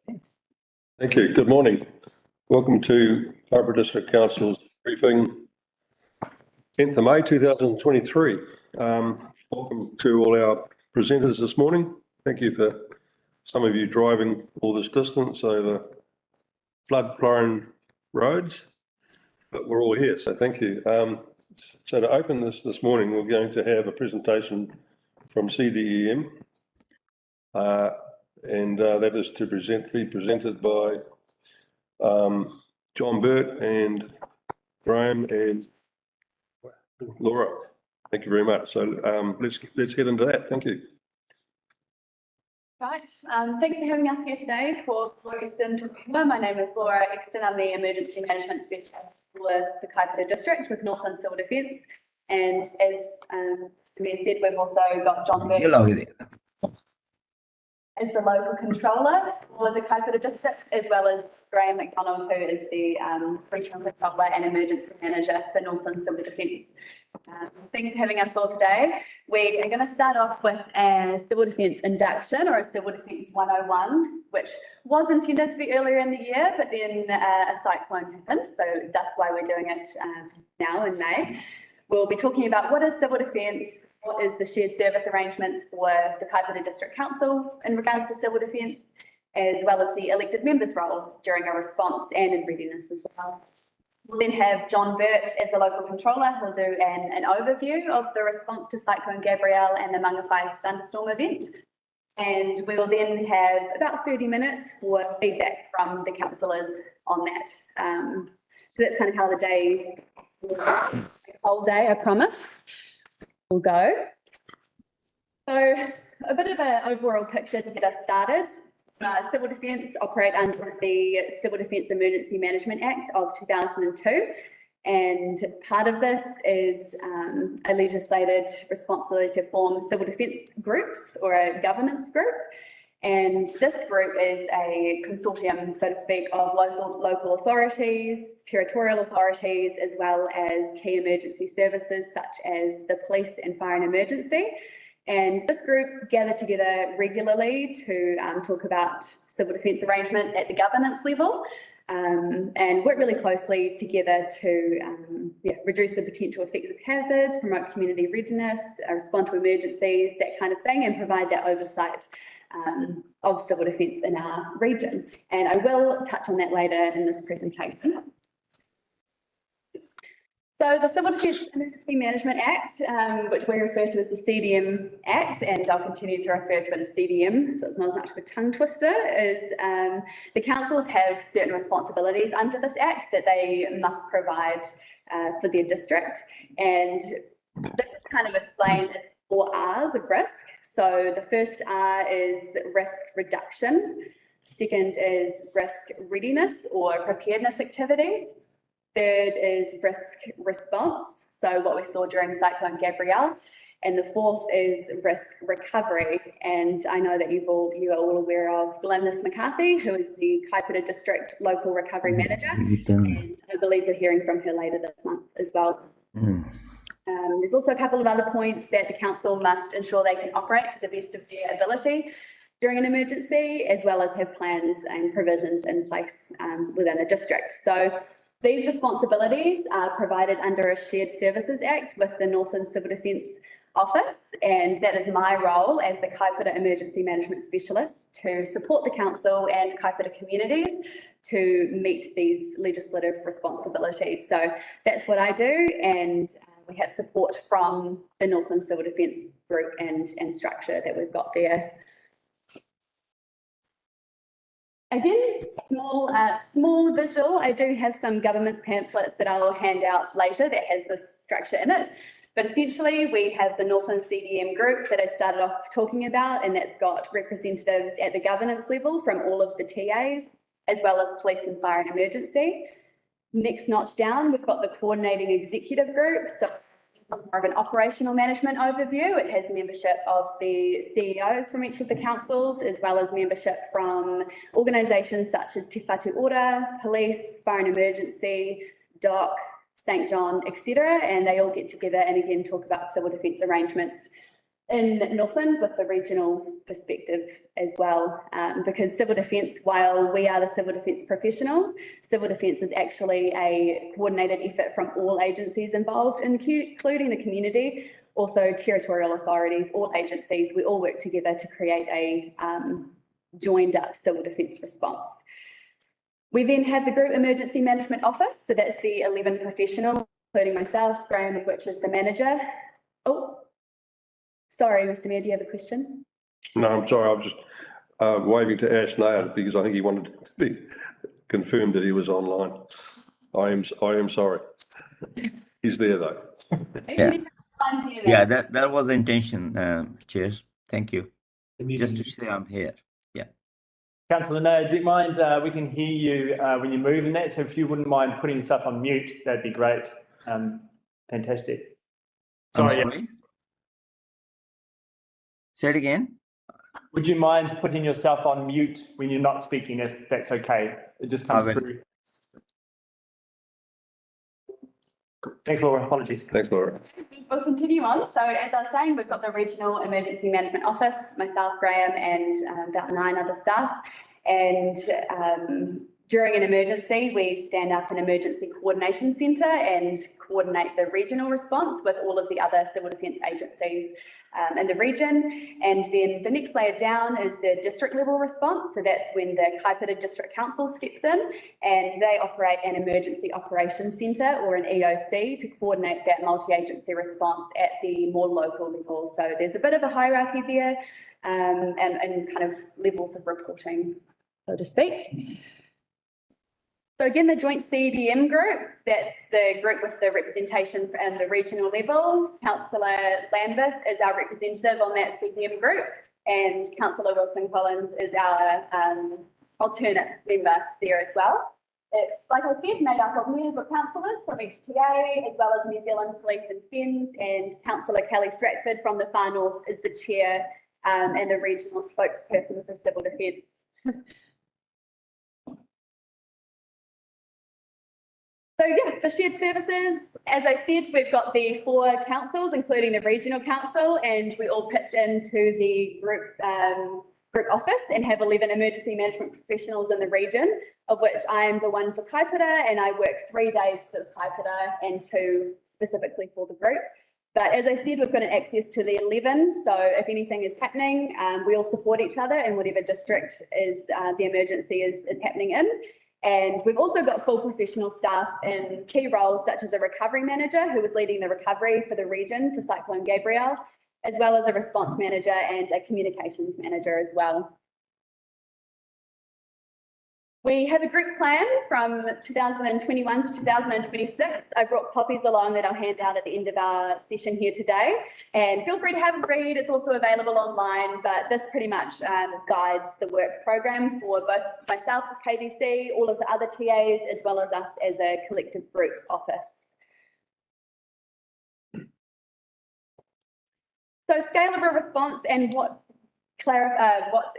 Thank you. Good morning. Welcome to Kaipara District Council's briefing, 10th of May 2023. Welcome to all our presenters this morning. Thank you for some of you driving all this distance over flood-prone roads, but we're all here, so thank you. So to open this morning, we're going to have a presentation from CDEM, and that is to be presented by John Burt and Graham and Laura. Thank you very much. So let's get into that. Thank you. Right, thanks for having us here today for Eastern Toowoomba. My name is Laura Exton. I'm the Emergency Management Specialist for the Kaipara District with Northland Civil Defence. And as Samir said, we've also got John Burt as the local controller for the Kaipara District, as well as Graham McDonald, who is the regional controller and emergency manager for Northland Civil Defence. Thanks for having us all today. We are going to start off with a civil defence induction, or a civil defence 101, which was intended to be earlier in the year, but then a cyclone happened, so that's why we're doing it now in May. We'll be talking about what is civil defence, what is the shared service arrangements for the Kaipara District Council in regards to civil defence, as well as the elected members' role during a response and in readiness as well. We'll then have John Burt as the local controller, who'll do an overview of the response to Cyclone Gabrielle and the Mangawhai thunderstorm event. And we will then have about 30 minutes for feedback from the councillors on that. So that's kind of how the day, the whole day, I promise, will go. So a bit of an overall picture to get us started. Civil Defence operate under the Civil Defence Emergency Management Act of 2002, and part of this is a legislated responsibility to form civil defence groups or a governance group. And this group is a consortium, so to speak, of local authorities, territorial authorities, as well as key emergency services such as the police and fire and emergency. And this group gather together regularly to talk about civil defence arrangements at the governance level and work really closely together to reduce the potential effects of hazards, promote community readiness, respond to emergencies, that kind of thing, and provide that oversight of civil defence in our region. And I will touch on that later in this presentation. So the Civil Defence Emergency Management Act, which we refer to as the CDM Act, and I'll continue to refer to it as CDM, so it's not as much of a tongue twister, is the councils have certain responsibilities under this act that they must provide for their district. And this is kind of explained as 4 R's of risk. So the first R is risk reduction. Second is risk readiness or preparedness activities. Third is risk response, so what we saw during Cyclone Gabrielle. And the fourth is risk recovery. And I know that you are all aware of Glynis McCarthy, who is the Kaipara District Local Recovery Manager. And I believe we're hearing from her later this month as well. There's also a couple of other points that the council must ensure they can operate to the best of their ability during an emergency, as well as have plans and provisions in place within the district. So these responsibilities are provided under a Shared Services Act with the Northland Civil Defence Office, and that is my role as the Kaipara Emergency Management Specialist to support the council and Kaipara communities to meet these legislative responsibilities. So that's what I do, and we have support from the Northland Civil Defence group and structure that we've got there. Again, small visual. I do have some government pamphlets that I will hand out later that has this structure in it. But essentially, we have the Northland CDM group that I started off talking about, and that's got representatives at the governance level from all of the TAs, as well as police and fire and emergency. Next notch down, we've got the coordinating executive group. So more of an operational management overview. It has membership of the CEOs from each of the councils, as well as membership from organisations such as Te Whatu Ora, Police, Fire and Emergency, DOC, St John, etc. And they all get together and again talk about civil defence arrangements in Northland with the regional perspective as well, because civil defence, while we are the civil defence professionals, civil defence is actually a coordinated effort from all agencies involved, including the community, also territorial authorities, all agencies. We all work together to create a joined up civil defence response. We then have the Group Emergency Management Office, so that's the 11 professionals, including myself, Graham of which is the manager. Oh, sorry, Mr. Mayor, do you have a question? No, I'm sorry, I was just waving to Ash now because I think he wanted to be confirmed that he was online. I am sorry. He's there though. Yeah. Yeah, that was the intention, Chair. Thank you. Just to say I'm here. Yeah. Councillor Nair, do you mind? We can hear you when you move in that. So if you wouldn't mind putting yourself on mute, that'd be great. Fantastic. Sorry. Sorry? Say it again. Would you mind putting yourself on mute when you're not speaking, if that's okay? It just comes through. Thanks, Laura. Apologies. Thanks, Laura. We'll continue on. So as I was saying, we've got the Regional Emergency Management Office, myself, Graham, and about 9 other staff. And during an emergency, we stand up an emergency coordination centre and coordinate the regional response with all of the other civil defence agencies in the region. And then the next layer down is the district level response. So that's when the Kaipara District Council steps in and they operate an emergency operations centre or an EOC to coordinate that multi-agency response at the more local level. So there's a bit of a hierarchy there and kind of levels of reporting, so to speak. So again, the joint CDM group, that's the group with the representation and the regional level. Councillor Lambeth is our representative on that CDM group and Councillor Wilson-Collins is our alternate member there as well. It's, like I said, made up of members of councillors from each TA, as well as New Zealand Police and FENZ, and Councillor Kelly Stratford from the Far North is the chair and the regional spokesperson for civil defence. So yeah, for shared services, as I said, we've got the 4 councils, including the regional council, and we all pitch into the group office and have 11 emergency management professionals in the region, of which I am the one for Kaipara, and I work 3 days for Kaipara and 2 specifically for the group. But as I said, we've got an access to the 11, so if anything is happening, we all support each other in whatever district is the emergency is happening in. And we've also got full professional staff in key roles such as a recovery manager who was leading the recovery for the region for Cyclone Gabrielle, as well as a response manager and a communications manager as well. We have a group plan from 2021 to 2026. I brought copies along that I'll hand out at the end of our session here today. And feel free to have a read. It's also available online, but this pretty much guides the work program for both myself with KDC, all of the other TAs, as well as us as a collective group office. So scale of a response and what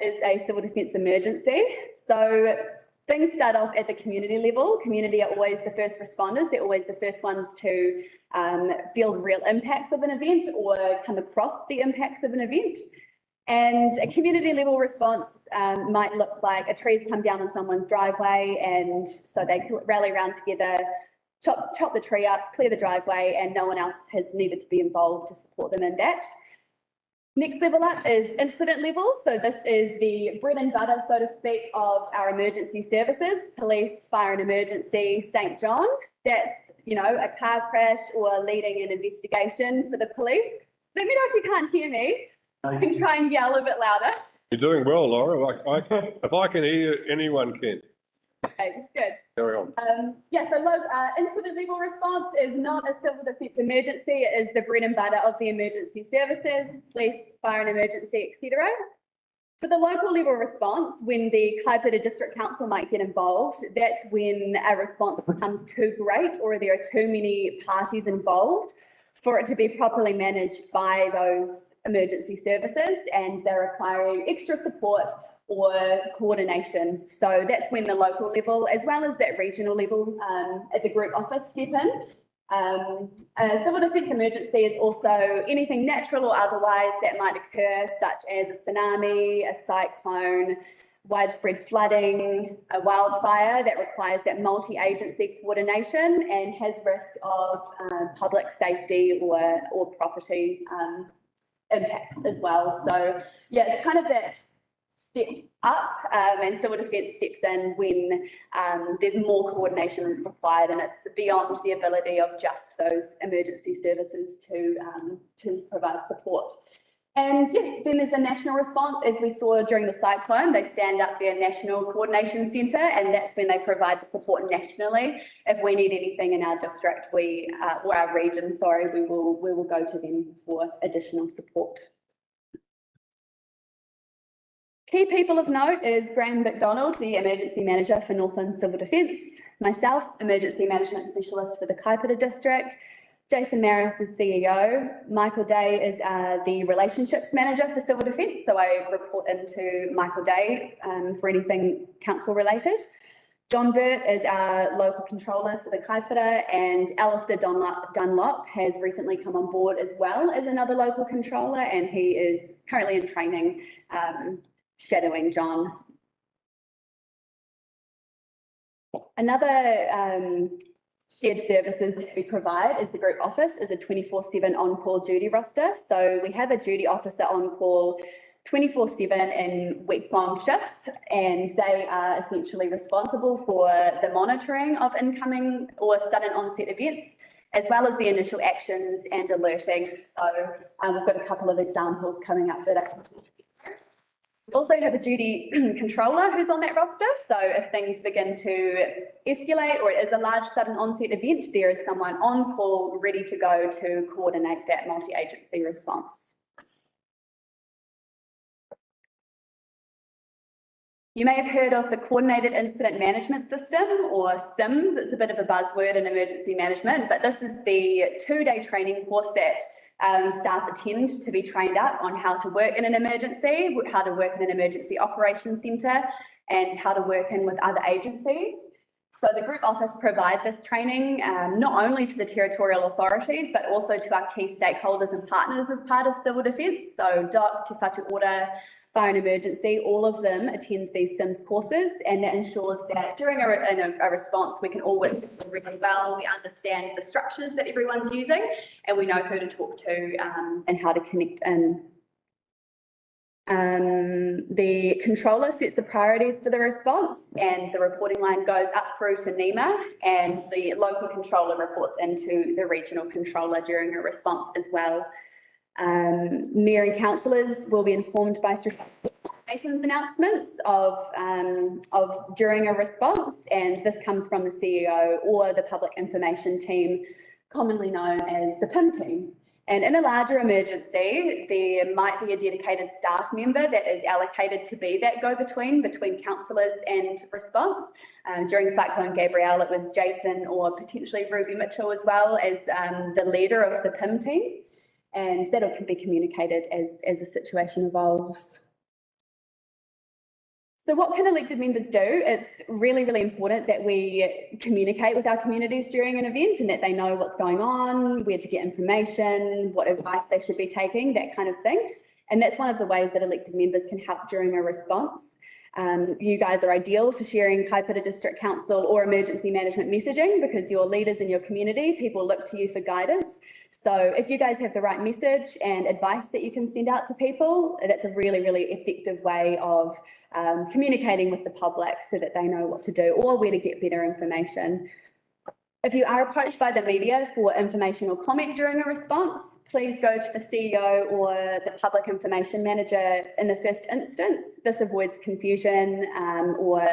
is a civil defence emergency. So things start off at the community level. Community are always the first responders. They're always the first ones to feel real impacts of an event or come across the impacts of an event. And a community level response might look like a tree's come down on someone's driveway, and so they rally around together, chop the tree up, clear the driveway, and no one else has needed to be involved to support them in that. Next level up is incident level. So this is the bread and butter, so to speak, of our emergency services, police, fire and emergency, St. John. That's, you know, a car crash or leading an investigation for the police. Let me know if you can't hear me. I can try and yell a bit louder. You're doing well, Laura. If I can hear you, anyone can. Okay, that's good. Carry on. Yeah, so incident level response is not a civil defence emergency. It is the bread and butter of the emergency services, police, fire and emergency, etc. For the local level response, when the Kaipara District Council might get involved, that's when a response becomes too great or there are too many parties involved for it to be properly managed by those emergency services, and they're requiring extra support or coordination. So that's when the local level, as well as that regional level at the group office step in. A civil defence emergency is also anything natural or otherwise that might occur, such as a tsunami, a cyclone, widespread flooding, a wildfire that requires that multi-agency coordination and has risk of public safety or property impacts as well. So yeah, it's kind of that step up, and civil defence steps in when there's more coordination required, and it's beyond the ability of just those emergency services to provide support. And yeah, then there's a national response, as we saw during the cyclone. They stand up their national coordination centre, and that's when they provide the support nationally. If we need anything in our district, or our region, sorry, we will go to them for additional support. Key people of note is Graham McDonald, the Emergency Manager for Northland Civil Defence, myself, Emergency Management Specialist for the Kaipeta District, Jason Maris is CEO, Michael Day is the Relationships Manager for Civil Defence, so I report into Michael Day for anything council related. John Burt is our local controller for the Kaipeta, and Alistair Dunlop has recently come on board as well as another local controller, and he is currently in training, shadowing John. Another shared services that we provide is the group office is a 24/7 on-call duty roster. So we have a duty officer on call 24/7 in week-long shifts, and they are essentially responsible for the monitoring of incoming or sudden onset events, as well as the initial actions and alerting. So we've got a couple of examples coming up that I can talk about. We also have a duty controller who's on that roster. So if things begin to escalate or it is a large sudden onset event, there is someone on call ready to go to coordinate that multi-agency response. You may have heard of the Coordinated Incident Management System, or CIMS. It's a bit of a buzzword in emergency management, but this is the 2-day training course that staff attend to be trained up on how to work in an emergency, how to work in an emergency operations centre, and how to work in with other agencies. So the group office provide this training not only to the territorial authorities, but also to our key stakeholders and partners as part of civil defence. So DOC, Te Whatu Ora, Fire and Emergency, all of them attend these CIMS courses, and that ensures that during a response we can all work really well, we understand the structures that everyone's using, and we know who to talk to and how to connect in. The controller sets the priorities for the response, and the reporting line goes up through to NEMA, and the local controller reports into the regional controller during a response as well. Mayor and councillors will be informed by strategic announcements of during a response, and this comes from the CEO or the public information team, commonly known as the PIM team. And in a larger emergency, there might be a dedicated staff member that is allocated to be that go-between between councillors and response. During Cyclone Gabrielle, it was Jason or potentially Ruby Mitchell as well as the leader of the PIM team. And that can be communicated as the situation evolves. So what can elected members do? It's really, really important that we communicate with our communities during an event and that they know what's going on, where to get information, what advice they should be taking, that kind of thing. And that's one of the ways that elected members can help during a response. You guys are ideal for sharing Kaipeta District Council or emergency management messaging because you're leaders in your community. People look to you for guidance. So if you guys have the right message and advice that you can send out to people, that's a really, really effective way of communicating with the public so that they know what to do or where to get better information. If you are approached by the media for information or comment during a response, please go to the CEO or the public information manager in the first instance. This avoids confusion or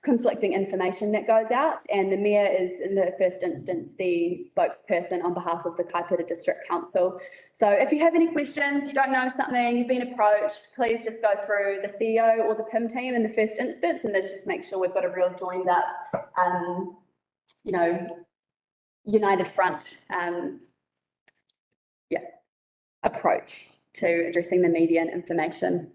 conflicting information that goes out. And the Mayor is, in the first instance, the spokesperson on behalf of the Kaipeta District Council. So if you have any questions, you don't know something, you've been approached, please just go through the CEO or the PIM team in the first instance, and let's just make sure we've got a real joined up, united front approach to addressing the media and information.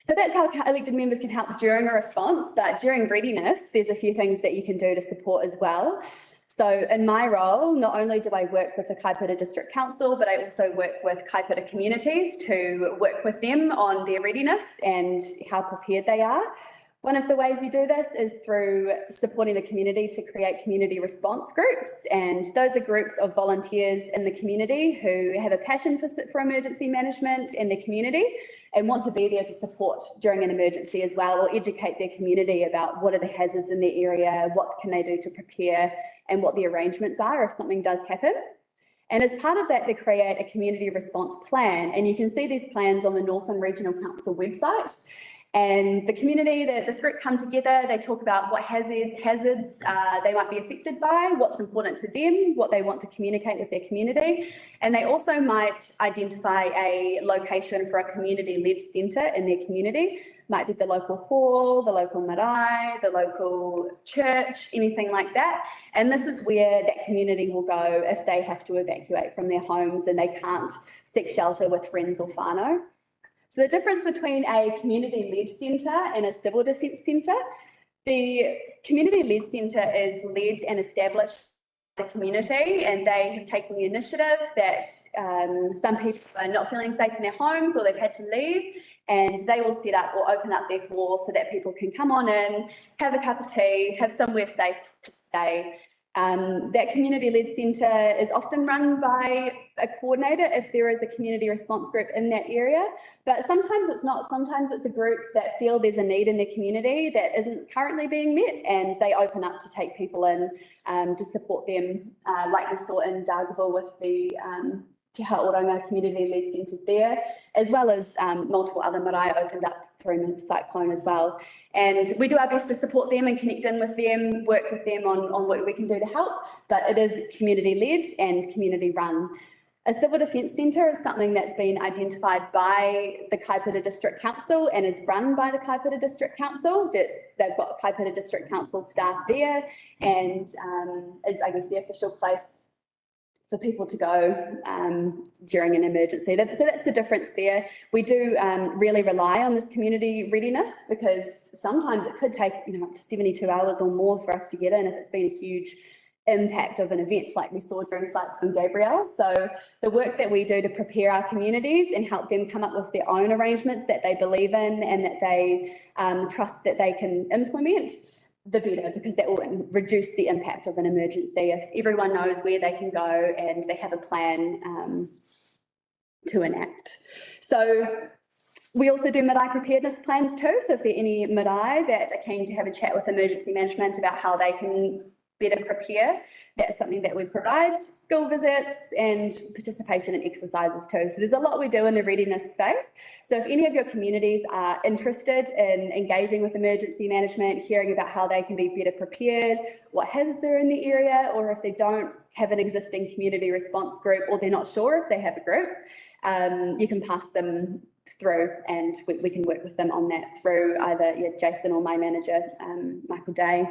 So that's how elected members can help during a response, but during readiness, there's a few things that you can do to support as well. So in my role, not only do I work with the Kaipeta District Council, but I also work with Kaipeta communities to work with them on their readiness and how prepared they are. One of the ways you do this is through supporting the community to create community response groups. And those are groups of volunteers in the community who have a passion for emergency management in the community and want to be there to support during an emergency as well, or educate their community about what are the hazards in their area, what can they do to prepare, and what the arrangements are if something does happen. And as part of that, they create a community response plan. And you can see these plans on the Northland Regional Council website. And the community, this group come together, they talk about what hazards they might be affected by, what's important to them, what they want to communicate with their community. And they also might identify a location for a community-led centre in their community. Might be the local hall, the local marae, the local church, anything like that. And this is where that community will go if they have to evacuate from their homes and they can't seek shelter with friends or whānau. So the difference between a community-led centre and a civil defence centre, the community-led centre is led and established by the community, and they have taken the initiative that some people are not feeling safe in their homes or they've had to leave, and they will set up or open up their doors so that people can come on in, have a cup of tea, have somewhere safe to stay. That community-led centre is often run by a coordinator if there is a community response group in that area, but sometimes it's not. Sometimes it's a group that feel there's a need in their community that isn't currently being met, and they open up to take people in to support them, like we saw in Dargaville with the Te Haoranga community-led centre there, as well as multiple other marae opened up through the cyclone as well. And we do our best to support them and connect in with them, work with them on what we can do to help, but it is community-led and community-run. A civil defence centre is something that's been identified by the Kaipeta District Council and is run by the Kaipeta District Council. They've got Kaipeta District Council staff there and is, I guess, the official place for people to go during an emergency. So that's the difference there. We do really rely on this community readiness because sometimes it could take up to 72 hours or more for us to get in if it's been a huge impact of an event like we saw during Cyclone Gabrielle. So the work that we do to prepare our communities and help them come up with their own arrangements that they believe in and that they trust that they can implement, the better, because that will reduce the impact of an emergency. If everyone knows where they can go and they have a plan to enact. So we also do marae preparedness plans too. So if there are any marae that are keen to have a chat with emergency management about how they can better prepare, that's something that we provide. School visits and participation in exercises too. So there's a lot we do in the readiness space. So if any of your communities are interested in engaging with emergency management, hearing about how they can be better prepared, what hazards are in the area, or if they don't have an existing community response group or they're not sure if they have a group, you can pass them through and we can work with them on that through either Jason or my manager, Michael Day.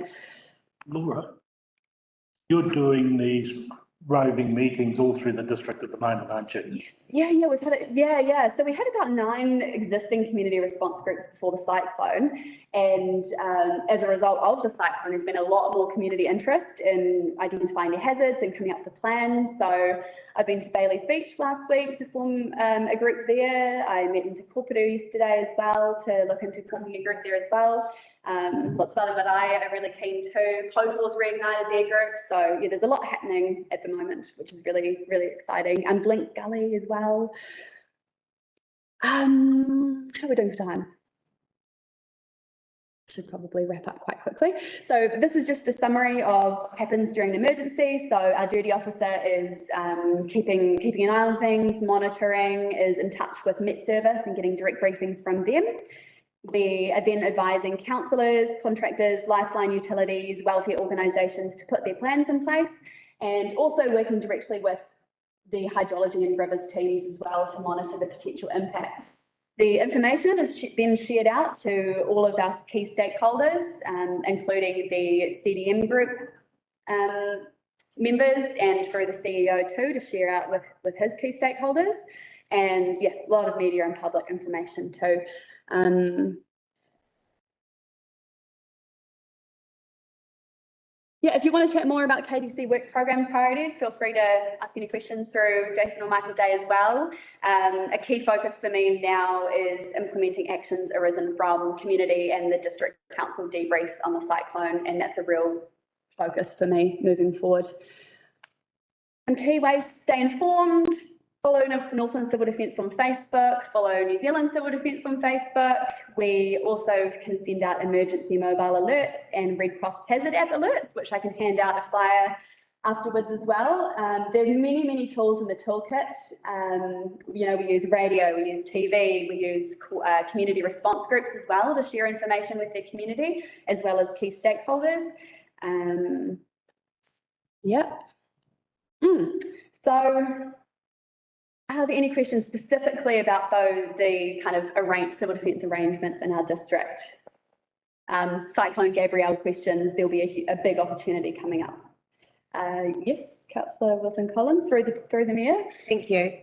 Laura, you're doing these roving meetings all through the district at the moment, aren't you? Yes, yeah, we've had it, yeah. So we had about 9 existing community response groups before the cyclone, and as a result of the cyclone, there's been a lot more community interest in identifying the hazards and coming up with plans. So I've been to Bailey's Beach last week to form a group there. I met into Kopuru yesterday as well to look into forming a group there as well. Lots of other marae are really keen too. Potal's reignited their group. So yeah, there's a lot happening at the moment, which is really, really exciting. And Blinks Gully as well. How are we doing for time? Should probably wrap up quite quickly. So this is just a summary of what happens during an emergency. So our duty officer is keeping an eye on things, monitoring, is in touch with Met Service and getting direct briefings from them. We are then advising councillors, contractors, lifeline utilities, welfare organisations to put their plans in place, and also working directly with the hydrology and rivers teams as well to monitor the potential impact. The information is then shared out to all of our key stakeholders, including the CDM group members and through the CEO too, to share out with his key stakeholders. And yeah, a lot of media and public information too. Yeah, if you want to chat more about KDC work program priorities, feel free to ask any questions through Jason or Michael Day as well. A key focus for me now is implementing actions arisen from community and the district council debriefs on the cyclone, and that's a real focus for me moving forward. Some key ways to stay informed: follow Northland Civil Defence on Facebook, follow New Zealand Civil Defence on Facebook. We also can send out emergency mobile alerts and Red Cross Hazard app alerts, which I can hand out a flyer afterwards as well. There's many tools in the toolkit. You know, we use radio, we use TV, we use community response groups as well to share information with their community, as well as key stakeholders. So, are there any questions specifically about the kind of civil defence arrangements in our district? Cyclone Gabrielle questions, there'll be a big opportunity coming up. Yes, Councillor Wilson-Collins, through the Mayor. Thank you.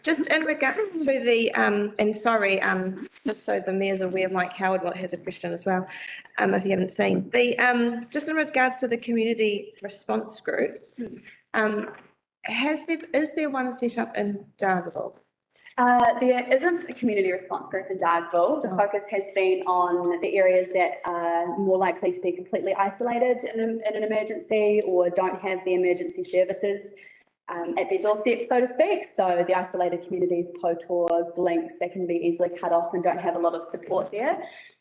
Just in regards to the, and sorry, just so the Mayor's aware, Mike Howard has a question as well, if you haven't seen. Just in regards to the community response groups, is there one set up in Dargaville? There isn't a community response group in Dargaville. The focus has been on the areas that are more likely to be completely isolated in an emergency or don't have the emergency services at their doorstep, so to speak. So the isolated communities, Potor, Links, they can be easily cut off and don't have a lot of support there.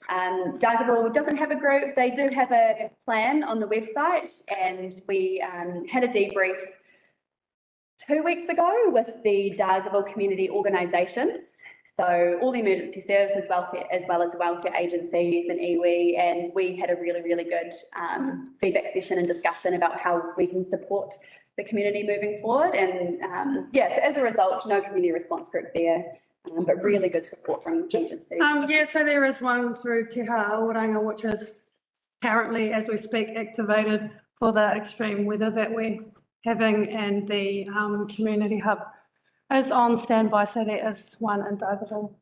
Dargaville doesn't have a group. They do have a plan on the website, and we had a debrief 2 weeks ago with the Dargaville community organisations. So all the emergency services, welfare, as well as the welfare agencies and iwi, and we had a really good feedback session and discussion about how we can support the community moving forward. And yes, as a result, no community response group there, but really good support from agencies. Yeah, so there is one through Te Haoranga, which is currently, as we speak, activated for the extreme weather that we're having, and the community hub is on standby, so there is one in Dargaville,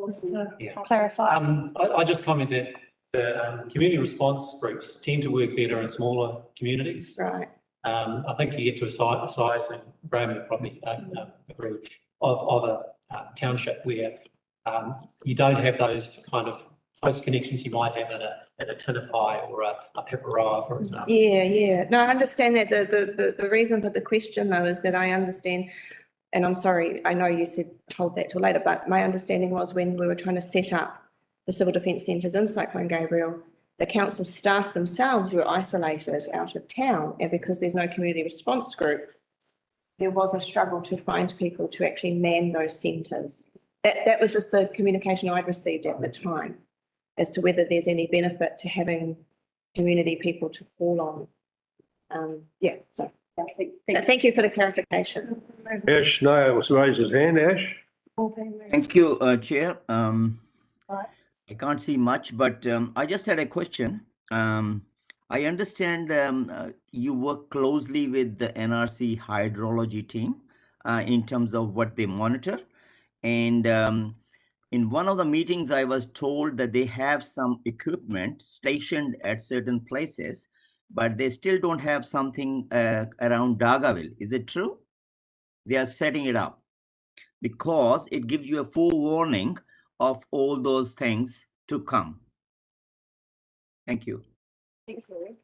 just to clarify. I just comment that the community response groups tend to work better in smaller communities. Right. I think you get to a size, and Graham would probably agree, of a township where you don't have those kind of close connections you might have in a Tinapai or a Piparoa, for example. Yeah. No, I understand that. The reason for the question, though, is that I understand, and I'm sorry, I know you said hold that till later, but my understanding was when we were trying to set up the civil defence centres in Cyclone Gabrielle, the council staff themselves were isolated out of town, and because there's no community response group, there was a struggle to find people to actually man those centres. That was just the communication I'd received at the time, as to whether there's any benefit to having community people to call on. So thank you for the clarification. Ash Nair was raised his hand. Ash? Thank you, Chair. I can't see much, but I just had a question. I understand you work closely with the NRC hydrology team in terms of what they monitor. And in one of the meetings, I was told that they have some equipment stationed at certain places, but they still don't have something around Dargaville. Is it true? They are setting it up because it gives you a forewarning of all those things to come. Thank you. Thank you.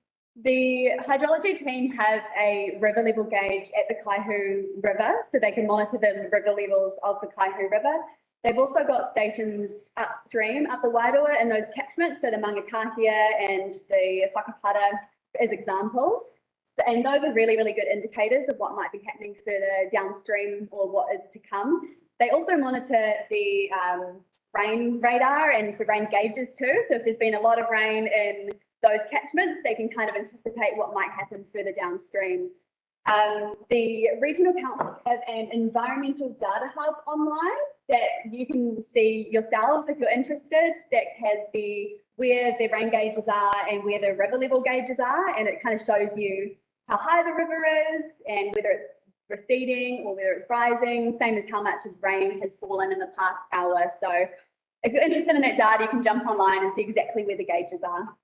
The hydrology team have a river level gauge at the Kaihu River, so they can monitor the river levels of the Kaihu River. They've also got stations upstream, up the Wairoa, in those catchments, so the Mangakahia and the Whakapara as examples. And those are really good indicators of what might be happening further downstream or what is to come. They also monitor the rain radar and the rain gauges too. So if there's been a lot of rain in those catchments, they can kind of anticipate what might happen further downstream. The regional council have an environmental data hub online that you can see yourselves if you're interested, that has where the rain gauges are and where the river level gauges are, and it kind of shows you how high the river is and whether it's receding or whether it's rising, same as how much rain has fallen in the past hour. So if you're interested in that data, you can jump online and see exactly where the gauges are.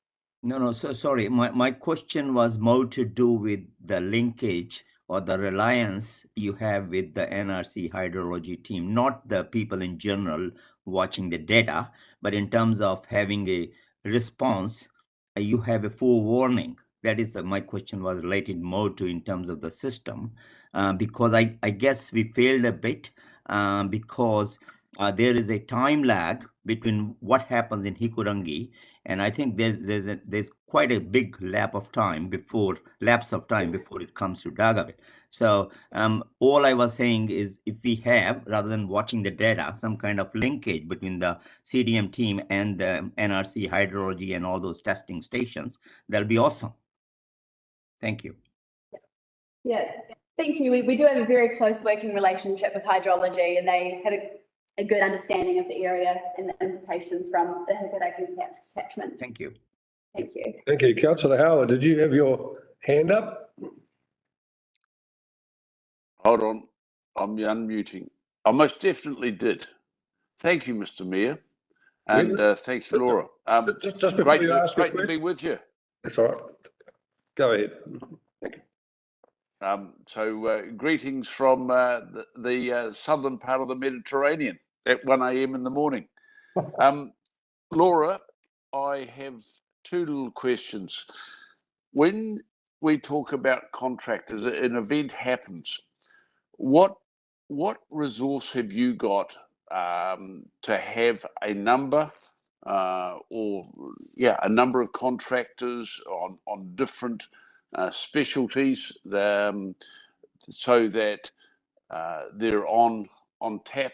No, so sorry. My question was more to do with the linkage or the reliance you have with the NRC hydrology team, not the people in general watching the data, but in terms of having a response, you have a forewarning. That is my question was related more to in terms of the system, because I guess we failed a bit because there is a time lag between what happens in Hikurangi, and I think there's quite a big lapse of time before it comes to Dagaville. So all I was saying is, if we have, rather than watching the data, some kind of linkage between the CDM team and the NRC hydrology and all those testing stations, that'll be awesome. Thank you. Yeah, thank you. We do have a very close working relationship with hydrology, and they have a good understanding of the area and the implications from the Hikurangi catchment. Thank you. Thank you. Thank you. Councillor Howard, did you have your hand up? Hold on, I'm unmuting. I most definitely did. Thank you, Mr. Mayor, and thank you, Laura. Just before you ask your great to be question. with you. That's all right. Go ahead. Greetings from the southern part of the Mediterranean at 1 a.m. in the morning. Laura, I have two little questions. When we talk about contractors, an event happens, what resource have you got to have a number a number of contractors on different specialties, so that they're on tap,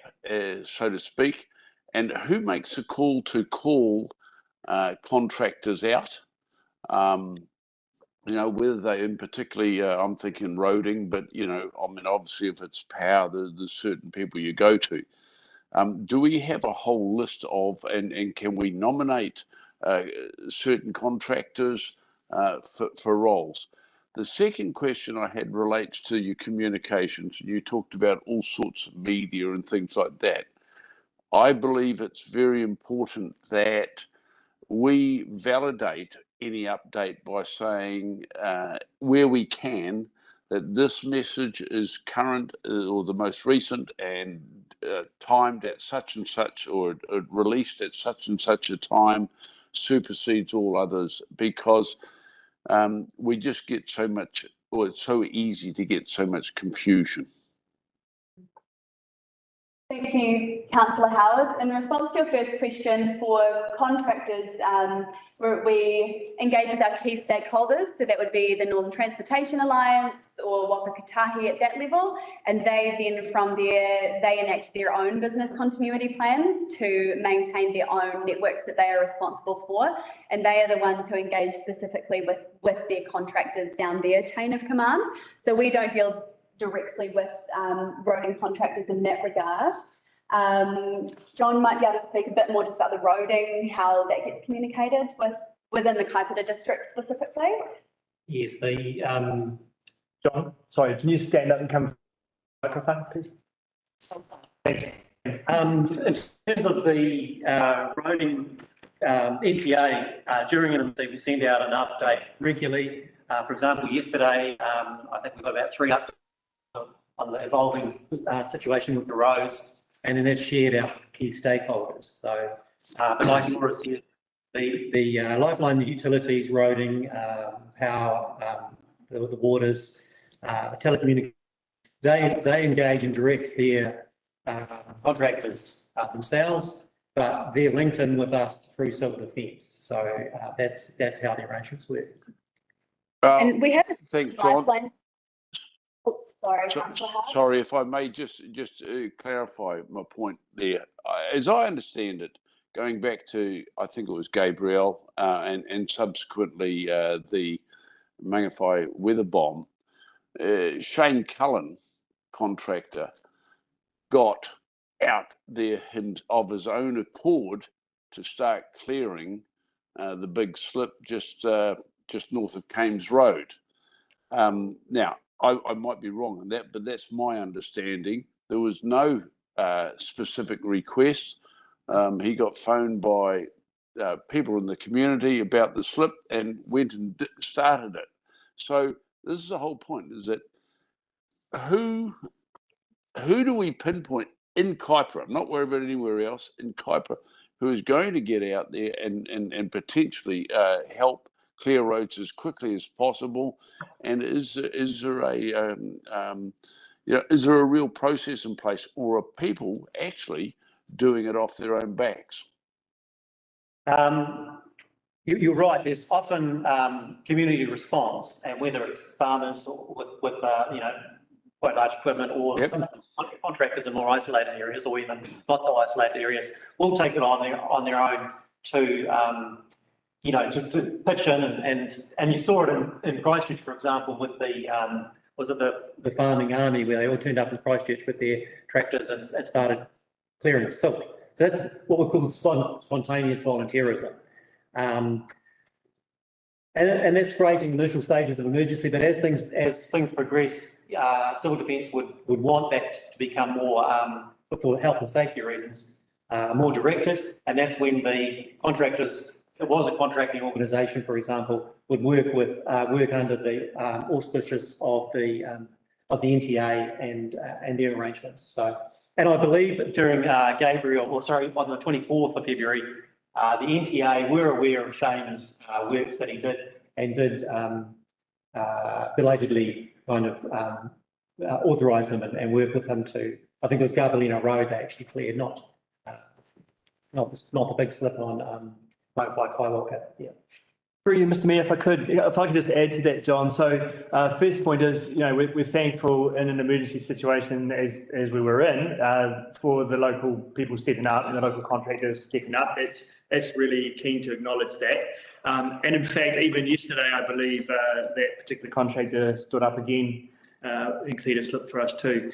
so to speak, and who makes a call to call contractors out? Whether they, in particularly, I'm thinking roading, but obviously if it's power, there's certain people you go to. Do we have a whole list of, and can we nominate certain contractors for roles? The second question I had relates to your communications. You talked about all sorts of media and things like that. I believe it's very important that we validate any update by saying, where we can, that this message is current or the most recent and timed at such and such, or released at such and such a time, supersedes all others, because we just get so much, or it's so easy to get so much confusion. Thank you, Councillor Howard. In response to your first question, for contractors, we engage with our key stakeholders, so that would be the Northern Transportation Alliance or Waka Kotahi at that level, and they then from there, they enact their own business continuity plans to maintain their own networks that they are responsible for, and they are the ones who engage specifically with their contractors down their chain of command. So we don't deal directly with roading contractors in that regard. John might be able to speak a bit more just about the roading, how that gets communicated within the Kaipara district specifically. Yes, John, sorry, can you stand up and come to the microphone, please? Thanks. In terms of the roading NTA, during an emergency, we send out an update regularly. For example, yesterday, I think we got about 3 updates on the evolving situation with the roads, and then that's shared out with key stakeholders. So, but like Laura said, the lifeline, the utilities, roading, power, the waters, telecommunications, they engage and direct their contractors themselves, but they're linked in with us through civil defence. So that's how the arrangements work. And we have Thanks, John. lifeline. Oh, sorry, Councillor Howard. Sorry, if I may just clarify my point there. As I understand it, going back to, I think it was Gabriel and subsequently the Mangawhai weather bomb, Shane Cullen, contractor, got out there of his own accord to start clearing the big slip just north of Kames Road. Now, I might be wrong on that, but that's my understanding. There was no specific request. He got phoned by people in the community about the slip and went and started it. So this is the whole point, is that who do we pinpoint in Kaipara? I'm not worried about anywhere else, in Kaipara, who is going to get out there and potentially help clear roads as quickly as possible? And is there a is there a real process in place, or are people actually doing it off their own backs? You're right. There's often community response, and whether it's farmers or with quite large equipment, or Yep. some contractors in more isolated areas, or even not so isolated areas, will take it on their own to to pitch in, and you saw it in Christchurch, for example, with the farming army, where they all turned up in Christchurch with their tractors and started clearing silk. So that's what we call spontaneous volunteerism. And that's great in initial stages of emergency, but as things progress, civil defence would want that to become more, for health and safety reasons, more directed, and that's when the contractors, it was a contracting organisation, for example, would work under the auspices of the NTA and their arrangements. So, and I believe during on the 24th of February, the NTA were aware of Shane's works that he did, and did belatedly kind of authorise them and work with him to, I think it was Garbalina Road they actually cleared, not the big slip on Motorbike Kaiwaka. Yeah. Through you, Mr. Mayor, if I could just add to that, John. So first point is, we're thankful in an emergency situation as we were in, for the local people stepping up and the local contractors stepping up. That's really keen to acknowledge that. And in fact, even yesterday, I believe that particular contractor stood up again and cleared a slip for us too.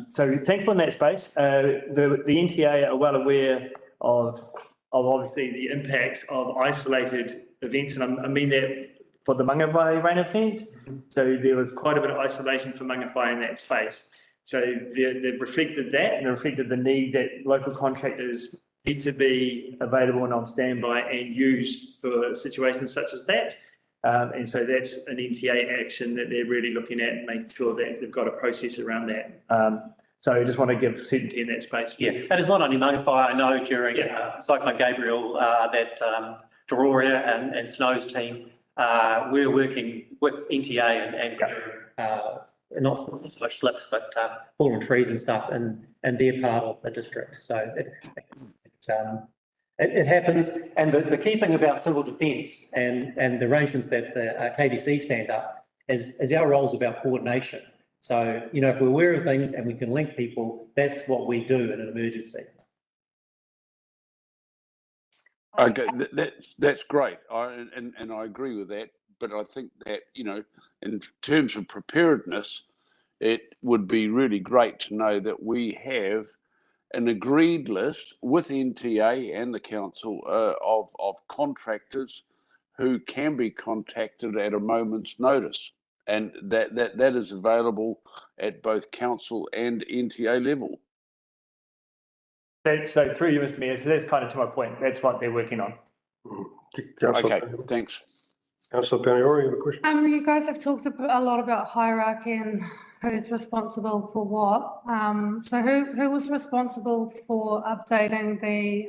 So thankful in that space. The NTA are well aware of obviously the impacts of isolated events, and I mean that for the Mangawhai rain event. So there was quite a bit of isolation for Mangawhai in that space. So they've reflected that, and they reflected the need that local contractors need to be available and on standby and used for situations such as that. And so that's an NTA action that they're really looking at and making sure that they've got a process around that. So I just want to give certainty in that space. Yeah, and it's not only Mangawhai. I know during Cyclone Gabriel that Dororia and Snow's team were working with NTA and not so much slips, but fallen trees and stuff, and they're part of the district. So it happens. And the key thing about civil defence and the arrangements that the KDC stand up is our role is about coordination. So, if we're aware of things and we can link people, that's what we do in an emergency. Okay, that's great. And I agree with that. But I think that, in terms of preparedness, it would be really great to know that we have an agreed list with NTA and the council of contractors who can be contacted at a moment's notice. And that is available at both council and NTA level. So through you, Mr. Mayor, so that's kind of to my point. That's what they're working on. Okay, thanks. Councillor Paniori, you have a question? You guys have talked a lot about hierarchy and who's responsible for what. So who was responsible for updating the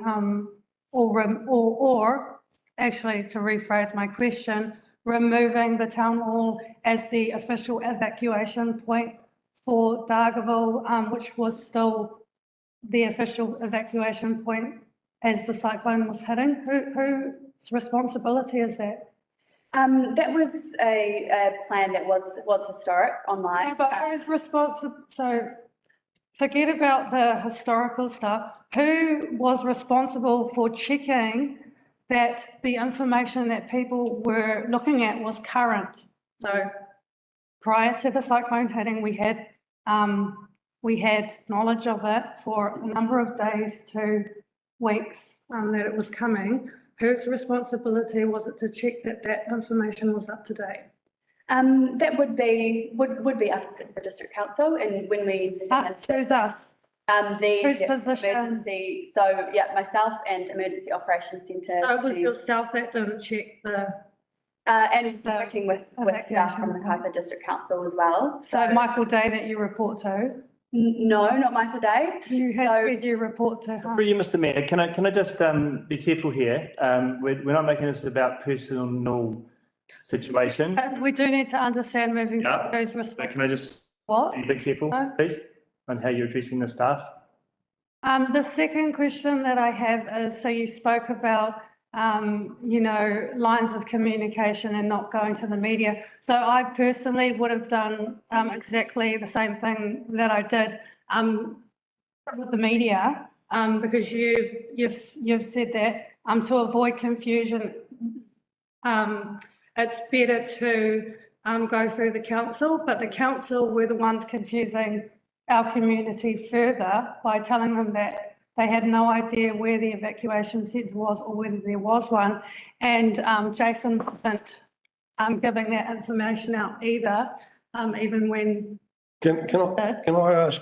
or actually, to rephrase my question, removing the town hall as the official evacuation point for Dargaville, which was still the official evacuation point as the cyclone was hitting? Whose responsibility is that? That was a plan that was historic online. No, but who's responsible? So forget about the historical stuff. Who was responsible for checking that the information that people were looking at was current? So prior to the cyclone hitting, we had knowledge of it for a number of days to weeks that it was coming. Whose responsibility was it to check that that information was up to date? That would be us as the district council, and when we Who's us? The Whose position? emergency, so yeah, myself and Emergency Operations Centre. So it was team. yourself that didn't check the, And working with staff from the Kaipara District Council as well. so Michael Day that you report to? No, not Michael Day. You So- had said you report to For her. you, Mr. Mayor, can I just be careful here? We're not making this about personal situation. But we do need to understand moving Yeah. forward who's So responsible. can I just What? be a bit careful, No. please, on how you're addressing the staff? The second question that I have is, so you spoke about, you know, lines of communication and not going to the media. So I personally would have done, exactly the same thing that I did, with the media, because you've said that, to avoid confusion, it's better to, go through the council, but the council were the ones confusing our community further by telling them that they had no idea where the evacuation centre was or whether there was one. And Jason wasn't giving that information out either, even when. Can I ask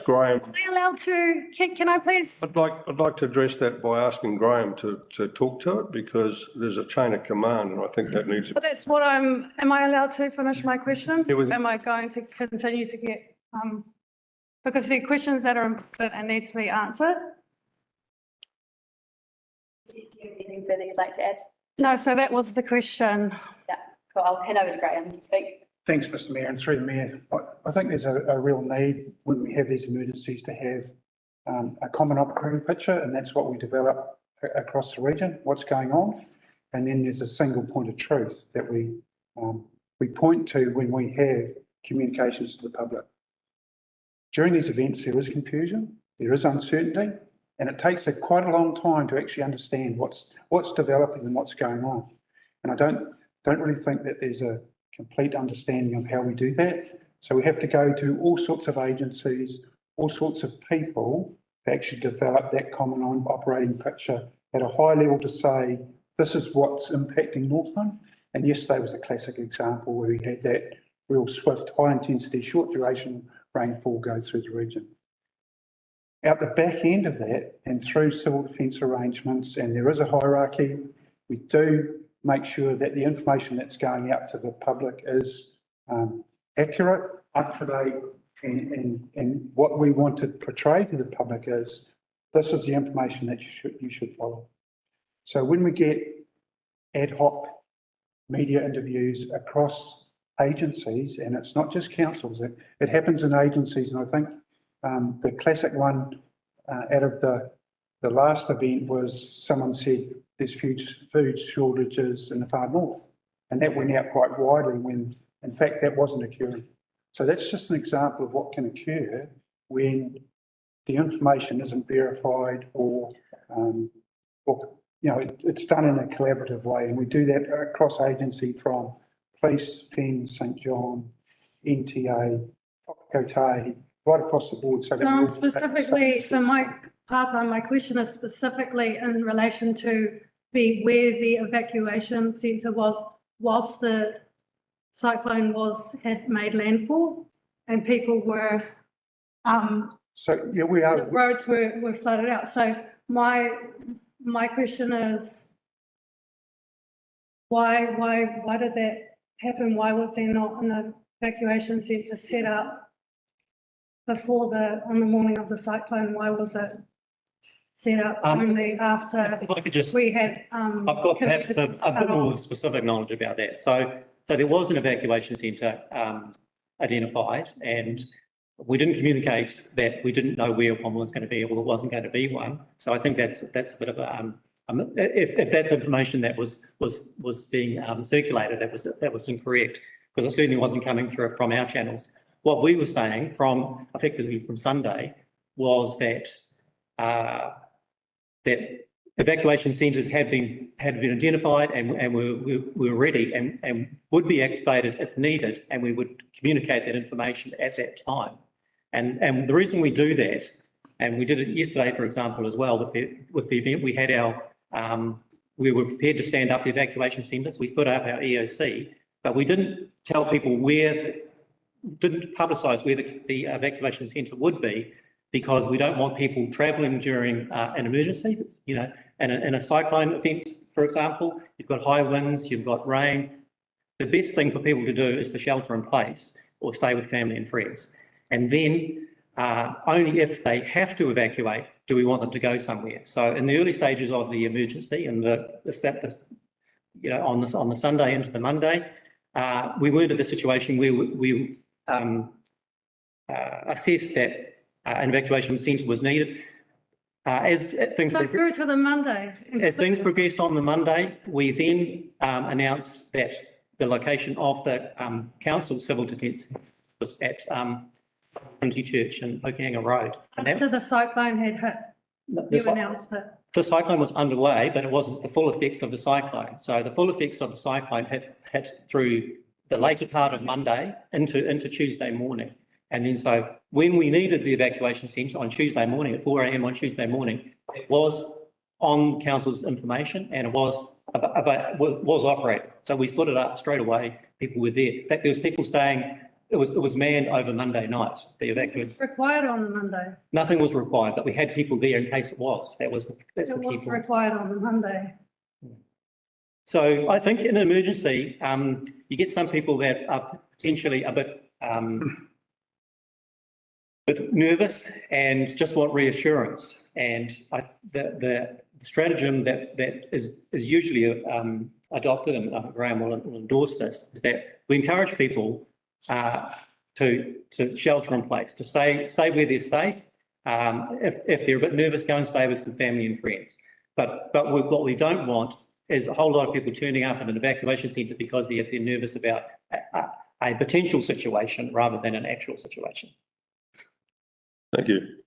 Graham? Am I allowed to, can I please? I'd like to address that by asking Graham to talk to it, because there's a chain of command, and I think that needs. But that's what am I allowed to finish my questions? Yeah, Am I going to continue to get, because they're questions that are important and need to be answered? Do you have anything further you'd like to add? No, so that was the question. Yeah, cool. I'll hand over to Graham to speak. Thanks, Mr. Mayor, and through the Mayor. I think there's a real need when we have these emergencies to have a common operating picture, and that's what we develop across the region, what's going on. And then there's a single point of truth that we point to when we have communications to the public. During these events, there is confusion, there is uncertainty, and it takes quite a long time to actually understand what's developing and what's going on. And I don't really think that there's a complete understanding of how we do that. So we have to go to all sorts of agencies, all sorts of people to actually develop that common operating picture at a high level to say, this is what's impacting Northland. And yesterday was a classic example where we had that real swift, high intensity, short duration rainfall go through the region. Out the back end of that and through civil defence arrangements, and there is a hierarchy, we do make sure that the information that's going out to the public is accurate, up to date, and what we want to portray to the public is this is the information that you should follow. So when we get ad hoc media interviews across agencies, and it's not just councils, it happens in agencies, and I think the classic one out of the last event was someone said there's food shortages in the far north, and that went out quite widely when in fact that wasn't occurring. So that's just an example of what can occur when the information isn't verified or you know, it's done in a collaborative way, and we do that across agency from police, FEN, St John, NTA, Kotahi, right across the board. So No, specifically, so part of my question is specifically in relation to where the evacuation centre was whilst the cyclone had made landfall and people were, So yeah, we are. the roads were flooded out. So my question is, why did that happen? Why was there not an evacuation centre set up before on the morning of the cyclone? Why was it set up only after If I could just, we had? I've got perhaps a bit more specific knowledge about that. So there was an evacuation centre identified, and we didn't communicate that we didn't know where one was going to be or there wasn't going to be one. So I think that's a bit of a if that's information that was being circulated, that was incorrect, because it certainly wasn't coming through from our channels. What we were saying effectively from Sunday was that that evacuation centres had been identified and were ready and would be activated if needed, and we would communicate that information at that time. And the reason we do that, and we did it yesterday, for example, as well with the event, we had we were prepared to stand up the evacuation centres. We put up our EOC, but we didn't tell people didn't publicise where the evacuation centre would be, because we don't want people travelling during an emergency, you know, in a cyclone event, for example. You've got high winds, you've got rain. The best thing for people to do is to shelter in place or stay with family and friends. And then only if they have to evacuate do we want them to go somewhere. So in the early stages of the emergency and you know, on the Sunday into the Monday, we weren't in the situation where we assessed that an evacuation centre was needed. As things So through to the Monday. as things progressed on the Monday, we then announced that the location of the council civil defence was at Trinity Church in Okeanga Road. And After the cyclone had hit, you announced it. the cyclone was underway, but it wasn't the full effects of the cyclone. So the full effects of the cyclone hit through the later part of Monday into Tuesday morning. And then so when we needed the evacuation centre on Tuesday morning at 4 a.m. on Tuesday morning, it was on council's information and it was operating. So we stood it up straight away. People were there. In fact, there was people staying. It was manned over Monday night. The evacuation. It's required on the Monday. Nothing was required, but we had people there in case it was. That's It the key was point. required on the Monday. So I think in an emergency, you get some people that are potentially a bit nervous and just want reassurance. And the stratagem that is usually adopted, and Graham will endorse this, is that we encourage people to shelter in place, to stay where they're safe. If they're a bit nervous, go and stay with some family and friends. But what we don't want is a whole lot of people turning up in an evacuation centre because they're nervous about a potential situation rather than an actual situation. Thank you.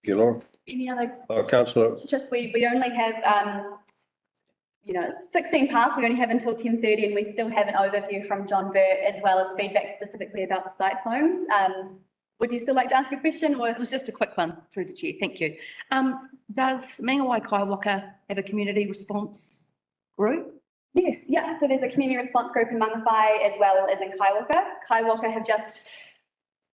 Laura. Any other Councillor. Just we only have, you know, 16 past, we only have until 10:30 and we still have an overview from John Burt as well as feedback specifically about the cyclones. Would you still like to ask your question or? It was just a quick one through the chair, thank you. Does Mangawhai Kaiwaka have a community response group? Yes, yeah, so there's a community response group in Mangawhai as well as in Kaiwaka. Kaiwaka have just,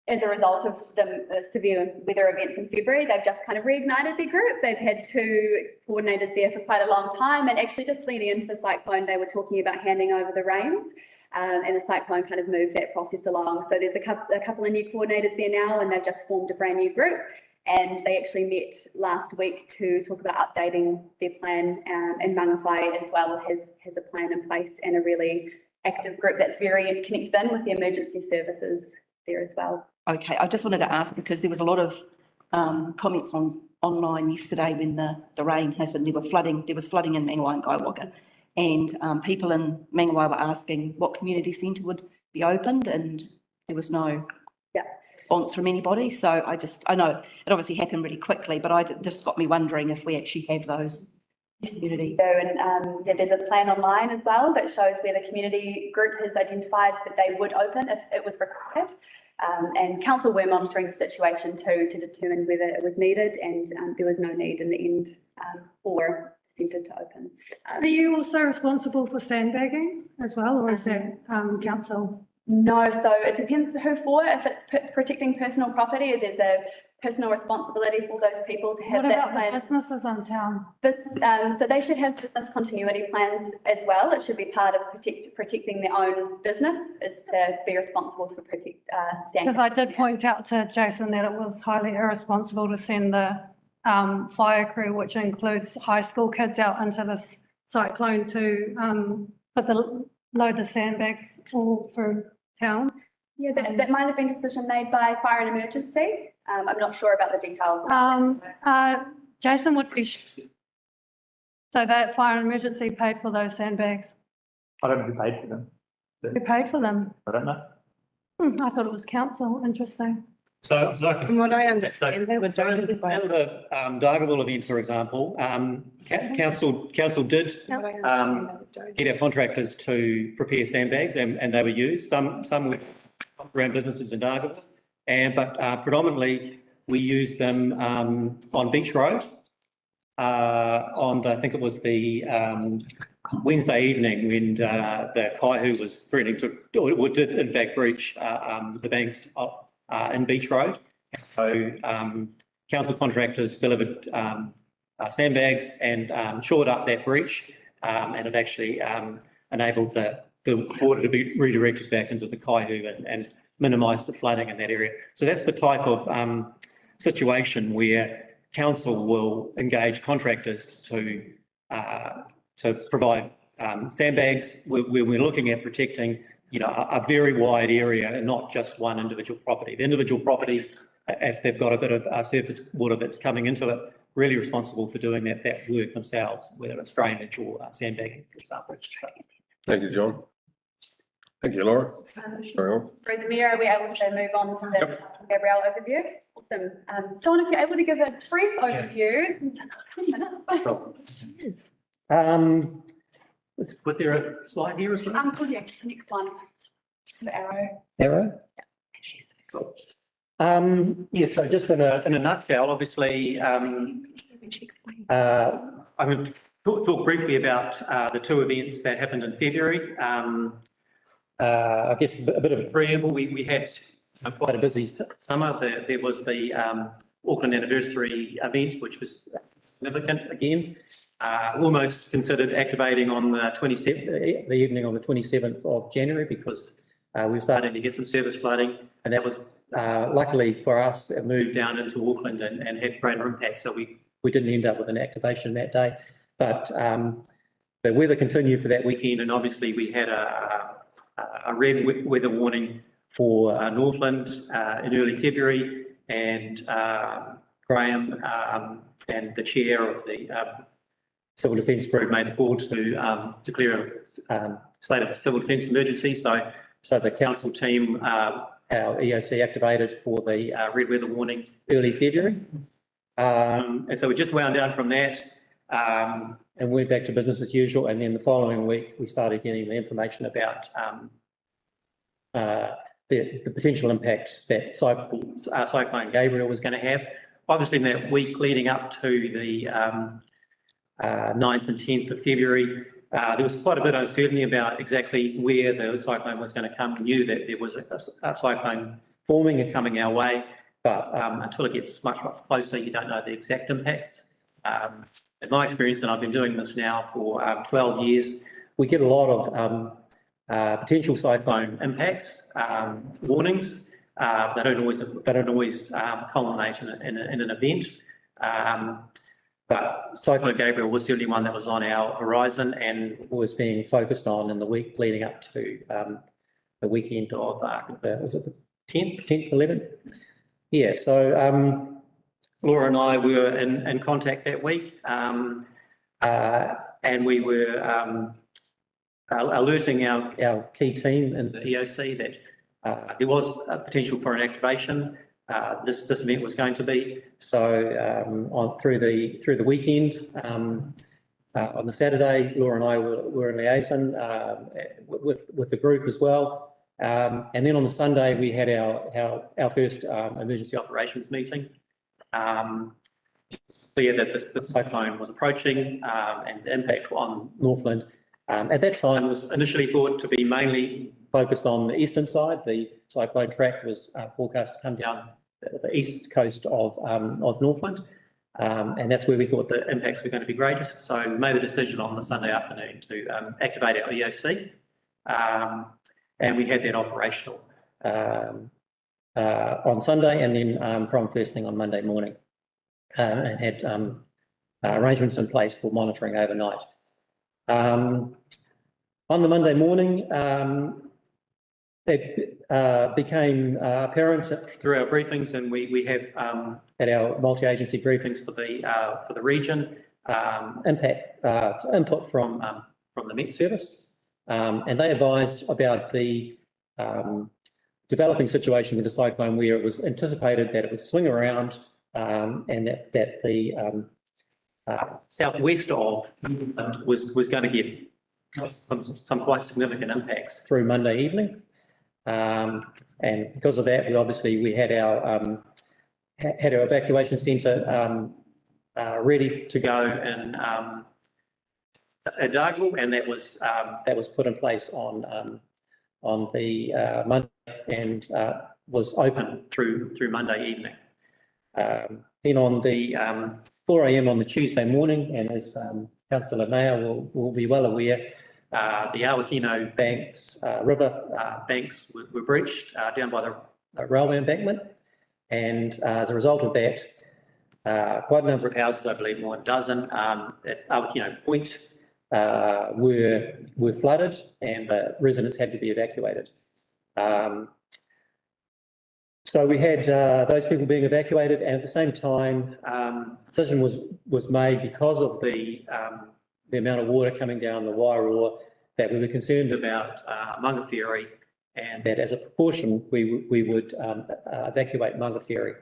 as a result of the severe weather events in February, they've just kind of reignited their group. They've had two coordinators there for quite a long time, and actually just leading into the cyclone, they were talking about handing over the reins, and the cyclone kind of moved that process along. So there's a couple of new coordinators there now, and they've just formed a brand new group. And they actually met last week to talk about updating their plan, and Mangawhai as well has a plan in place and a really active group that's very connected in with the emergency services there as well. Okay, I just wanted to ask because there was a lot of comments online yesterday when the rain hit and there was flooding in Mangawhai and Kaiwaka. And people in Mangawhai were asking what community centre would be opened and there was no response from anybody. So I know it obviously happened really quickly, but it just got me wondering if we actually have those communities. So, and yeah, there's a plan online as well that shows where the community group has identified that they would open if it was required. And council were monitoring the situation too to determine whether it was needed, and there was no need in the end for the centre to open. Are you also responsible for sandbagging as well, or is that council? No, so it depends who for. If it's protecting personal property, there's a personal responsibility for those people to have What that about plan. the businesses on town? So they should have business continuity plans as well. It should be part of protecting their own business, is to be responsible for Because I did point out to Jason that it was highly irresponsible to send the fire crew, which includes high school kids, out into this cyclone to load the sandbags all through town. Yeah, that might have been a decision made by Fire and Emergency. I'm not sure about the details. Jason would be, so that Fire and Emergency paid for those sandbags. I don't know who paid for them. Who paid for them? I don't know. I thought it was council, interesting. So From what I understand, they would. So in the Dargaville event, for example, council did get our contractors to prepare sandbags and they were used. Some were around businesses in Dargaville, but predominantly we used them on Beach Road I think it was the Wednesday evening when the Kaihu was threatening to, or did in fact breach the banks in Beach Road. So council contractors delivered sandbags and shored up that breach, and have actually enabled the water to be redirected back into the Kaihu and minimise the flooding in that area. So that's the type of situation where council will engage contractors to provide sandbags. We're looking at protecting, you know, a very wide area and not just one individual property. The individual properties, if they've got a bit of surface water that's coming into it, really responsible for doing that work themselves, whether it's drainage or sandbagging, for example. Thank you, John. Thank you, Laura. Sorry, on. Through the mayor, are we able to move on to the Gabrielle overview? Awesome. John, if you're able to give a brief overview. 10 minutes. Was there a slide here as well? Yeah, just the next one. Just the arrow. Arrow? Cool. Yeah, so just in a nutshell, obviously, I'm going to talk briefly about the two events that happened in February. I guess a bit of a preamble. We had quite a busy summer. There was the Auckland anniversary event, which was significant again. Almost considered activating on the 27th, the evening on the 27th of January, because we were starting to get some service flooding, and that was luckily for us, it moved down into Auckland and had greater impact. So we didn't end up with an activation that day, but the weather continued for that weekend, and obviously we had a red weather warning for Northland in early February, and Graham and the chair of the Civil Defence Group made the call to declare a state of civil defence emergency. So the council team, our EOC, activated for the red weather warning early February. And so we just wound down from that and went back to business as usual. And then the following week, we started getting the information about the potential impact that Cyclone Gabrielle was going to have. Obviously, in that week leading up to the 9th and 10th of February, there was quite a bit of uncertainty about exactly where the cyclone was going to come. We knew that there was a cyclone forming and coming our way, but until it gets much closer, you don't know the exact impacts. In my experience, and I've been doing this now for 12 years, we get a lot of potential cyclone impacts, warnings. They don't always culminate in an event. But Cyclone Gabrielle was the only one that was on our horizon and was being focused on in the week leading up to the weekend of, was it the 10th, 11th? Yeah, so Laura and I were in contact that week, and we were alerting our key team in the EOC that there was a potential for an activation. This event was going to be. So through the weekend, on the Saturday, Laura and I were in liaison with the group as well. And then on the Sunday, we had our first emergency operations meeting. It's clear that the cyclone was approaching and the impact on Northland at that time was initially thought to be mainly focused on the eastern side. The cyclone track was forecast to come down the east coast of Northland, and that's where we thought the impacts were going to be greatest. So we made the decision on the Sunday afternoon to activate our EOC, and we had that operational on Sunday, and then from first thing on Monday morning, and had arrangements in place for monitoring overnight. On the Monday morning, it became apparent through our briefings, and we have at our multi-agency briefings for the region, input from the Met Service, and they advised about the developing situation with the cyclone, where it was anticipated that it would swing around and that the southwest of England was going to get some quite significant impacts through Monday evening. And because of that, we had our evacuation centre ready to go in at Dargaville, and that was put in place on the Monday, and was open through Monday evening. Then on the 4 a.m. on the Tuesday morning, and as Councillor Mayer will be well aware, the Awakino banks, river banks were breached down by the railway embankment. And as a result of that, quite a number of houses, I believe more than a dozen, at Awakino Point were flooded, and residents had to be evacuated. So we had those people being evacuated, and at the same time, a decision was made because of the amount of water coming down the Wairoa, that we were concerned about Mangawhiri, and that as a precaution we would evacuate Mangawhiri.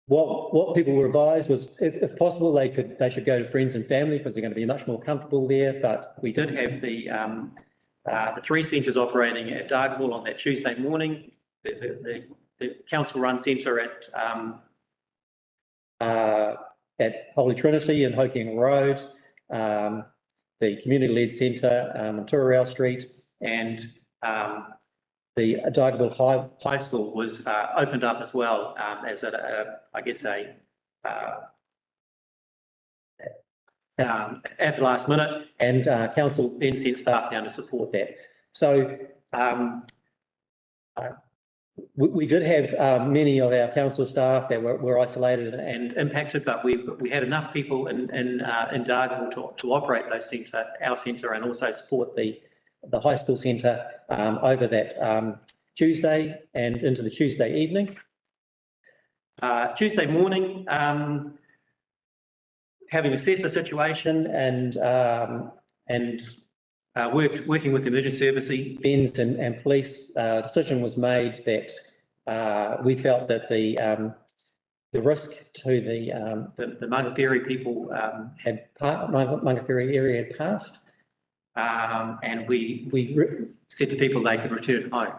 What people were advised was, if possible, they should go to friends and family because they're going to be much more comfortable there. But we did have the 3 centres operating at Dargaville on that Tuesday morning. The council-run centre at Holy Trinity and Hokianga Road, the community-led centre on Turarau Street, and the Dargaville High School was opened up as well as I guess at the last minute, and council then sent staff down to support that. So we did have many of our council staff that were isolated and impacted, but we had enough people in Dargaville to operate our centre, and also support the high school centre over that Tuesday and into the Tuesday evening. Tuesday morning, having assessed the situation and working with the emergency services, BENZ and police, decision was made that we felt that the risk to the Mangawhiri people Mangawhiri area had passed, and we said to people they could return home.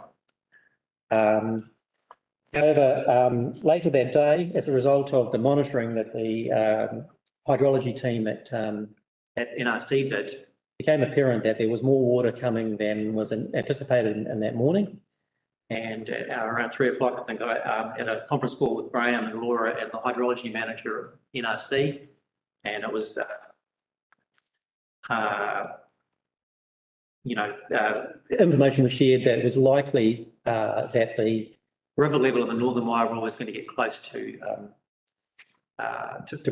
However, later that day, as a result of the monitoring that the hydrology team at NRC did, became apparent that there was more water coming than was anticipated in that morning. And at around 3 o'clock, I think I had a conference call with Graham and Laura and the hydrology manager of NRC, and it was, information was shared that it was likely that the river level of the Northern Wairoa was going to get close to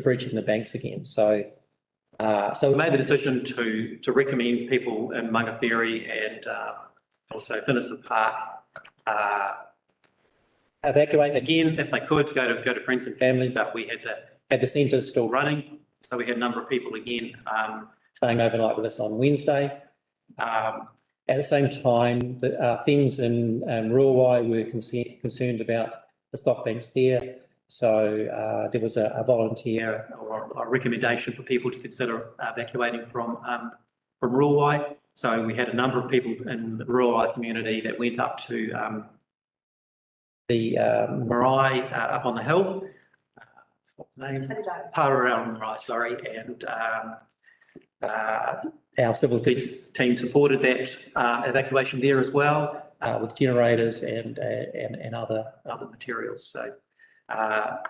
breaching the banks again. So we made the decision to recommend people in Mangawhiri and also Finnison Park evacuate again if they could, go to friends and family. But we had the centres still running, so we had a number of people again staying overnight with us on Wednesday. At the same time, the things in Ruawai were concerned about the stock banks there. So there was a volunteer or a recommendation for people to consider evacuating from Ruawai. So we had a number of people in the Ruawai community that went up to the marae up on the hill. What's the name? Pararau Marae, sorry. And our civil defence team supported that evacuation there as well, with generators and other materials. So up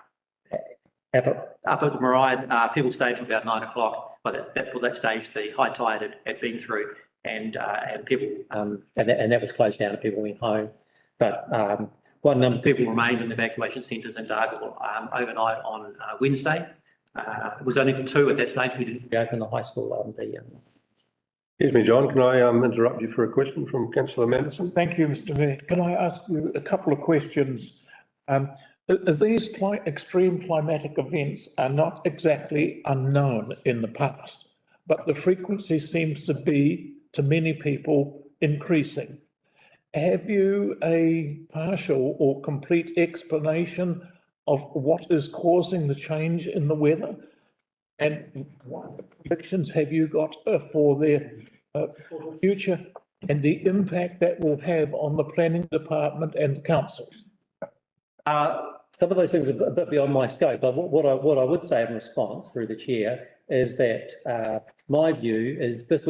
at the marae, people stayed till about 9 o'clock. But at that stage, the high tide had been through, and people and that was closed down, and people went home. But quite a number of people remained in the evacuation centres in Dargaville overnight on Wednesday. It was only for 2 at that stage. We didn't reopen the high school on the. Excuse me, John, can I interrupt you for a question from Councillor Manderson? Thank you, Mr Mayor. Can I ask you a couple of questions? These extreme climatic events are not exactly unknown in the past, but the frequency seems to be, to many people, increasing. Have you a partial or complete explanation of what is causing the change in the weather? And what predictions have you got for the future and the impact that will have on the planning department and the council? Some of those things are a bit beyond my scope, but what I would say in response through the chair is that my view is this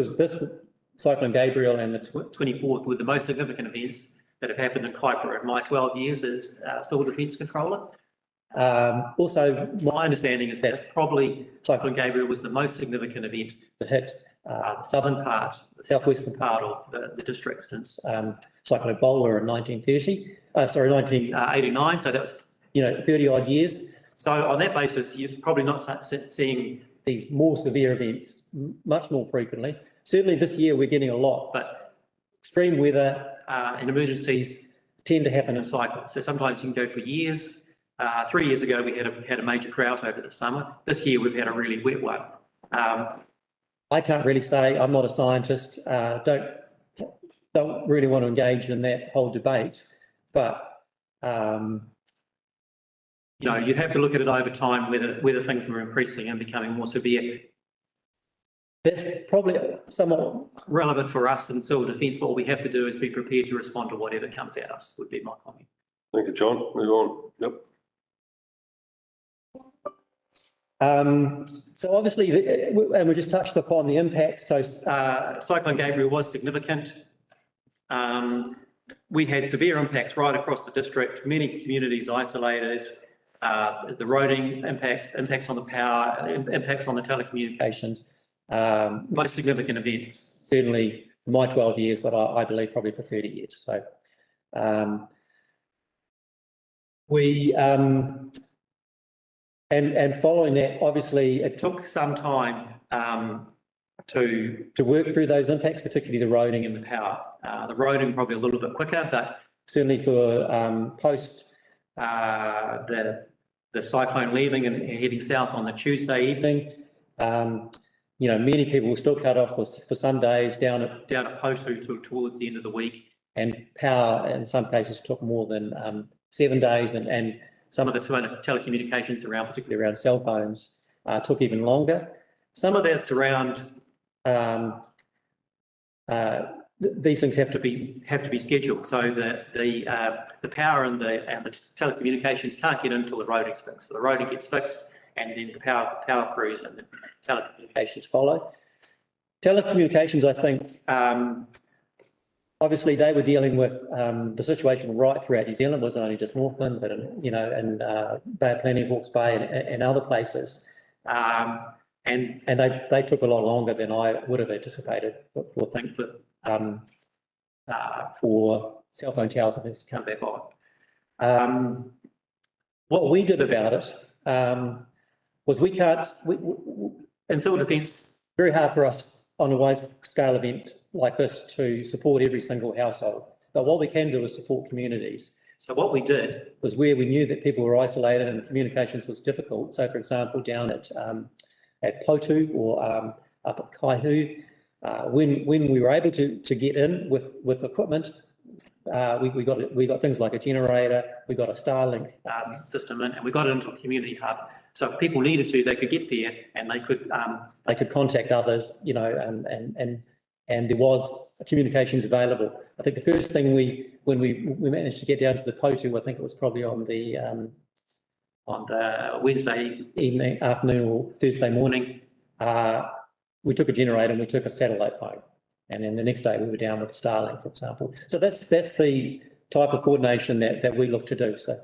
Cyclone Gabriel and the 24th were the most significant events that have happened in Kaipara in my 12 years as Civil Defence Controller. Also, my understanding is that it's probably Cyclone Gabriel was the most significant event that hit the southern part, the southwestern part of the district since Cyclone Ebola in 1989. So that was, 30 odd years. So on that basis, you're probably not seeing these more severe events much more frequently. Certainly this year we're getting a lot, but extreme weather and emergencies tend to happen in cycles. So sometimes you can go for years. 3 years ago, we had a major drought over the summer. This year, we've had a really wet one. I can't really say, I'm not a scientist, don't really want to engage in that whole debate, but you'd have to look at it over time whether things were increasing and becoming more severe. That's probably somewhat relevant for us in civil defence. What we have to do is be prepared to respond to whatever comes at us, would be my comment. Thank you, John. Move on. Yep. So obviously, and we just touched upon the impacts. So Cyclone Gabriel was significant. We had severe impacts right across the district, many communities isolated, the roading impacts on the power, impacts on the telecommunications, most significant events, certainly for my 12 years, but I believe probably for 30 years. So And following that, obviously, it took some time to work through those impacts, particularly the roading and the power. The roading probably a little bit quicker, but certainly for post the cyclone leaving and heading south on the Tuesday evening, many people were still cut off for some days down at Potu towards the end of the week, and power in some cases took more than 7 days, and some of the telecommunications around, particularly around cell phones, took even longer. Some of that's around these things have to be scheduled, so that the power and the telecommunications can't get until the roading's fixed. So the roading gets fixed, and then the power crews and the telecommunications follow. Telecommunications, I think. Obviously, they were dealing with the situation right throughout New Zealand. It wasn't only just Northland, but in Bay of Plenty, Hawke's Bay, and other places. And they took a lot longer than I would have anticipated for cell phone towers and things to come back on. What we did about it was in civil defence, very hard for us on a wide-scale event like this to support every single household. But what we can do is support communities. So what we did was, where we knew that people were isolated and communications was difficult. So, for example, down at Potu or up at Kaihu, when we were able to get in with equipment, we got things like a generator, we got a Starlink system in, and we got it into a community hub. So if people needed to, they could get there and they could contact others, and there was communications available. I think the first thing when we managed to get down to the Potu, I think it was probably on the Wednesday afternoon or Thursday morning, we took a generator and we took a satellite phone, and then the next day we were down with Starlink, for example. So that's the type of coordination that we look to do. So,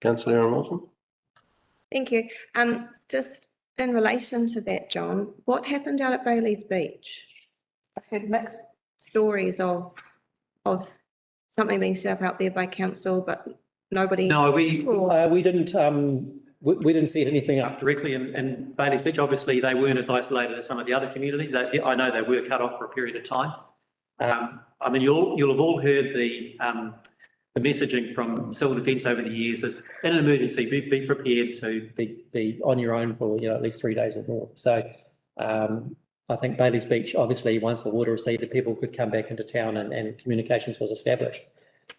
Councillor Aaron Wilson. Thank you. Just in relation to that, John, what happened out at Bailey's Beach? I've heard mixed stories of something being set up out there by council, but nobody. No, we didn't. We didn't see anything up directly in Bailey's Beach. Obviously, they weren't as isolated as some of the other communities. I know they were cut off for a period of time. I mean, you'll have all heard the messaging from civil defence over the years is, in an emergency, be prepared to be on your own for at least 3 days or more. So I think Bailey's Beach, obviously, once the water receded, people could come back into town and communications was established.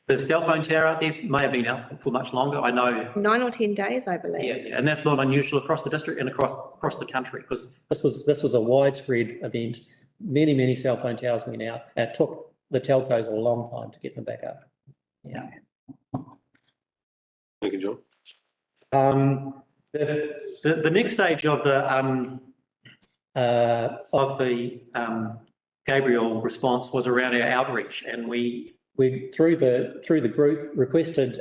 The cell phone tower out there may have been out for much longer. I know 9 or 10 days, I believe. Yeah, and that's not unusual across the district and across the country, because this was a widespread event. Many cell phone towers went out, and it took the telcos a long time to get them back up. Yeah. Thank you, John. The next stage of the Gabriel response was around our outreach, and we we, through the group, requested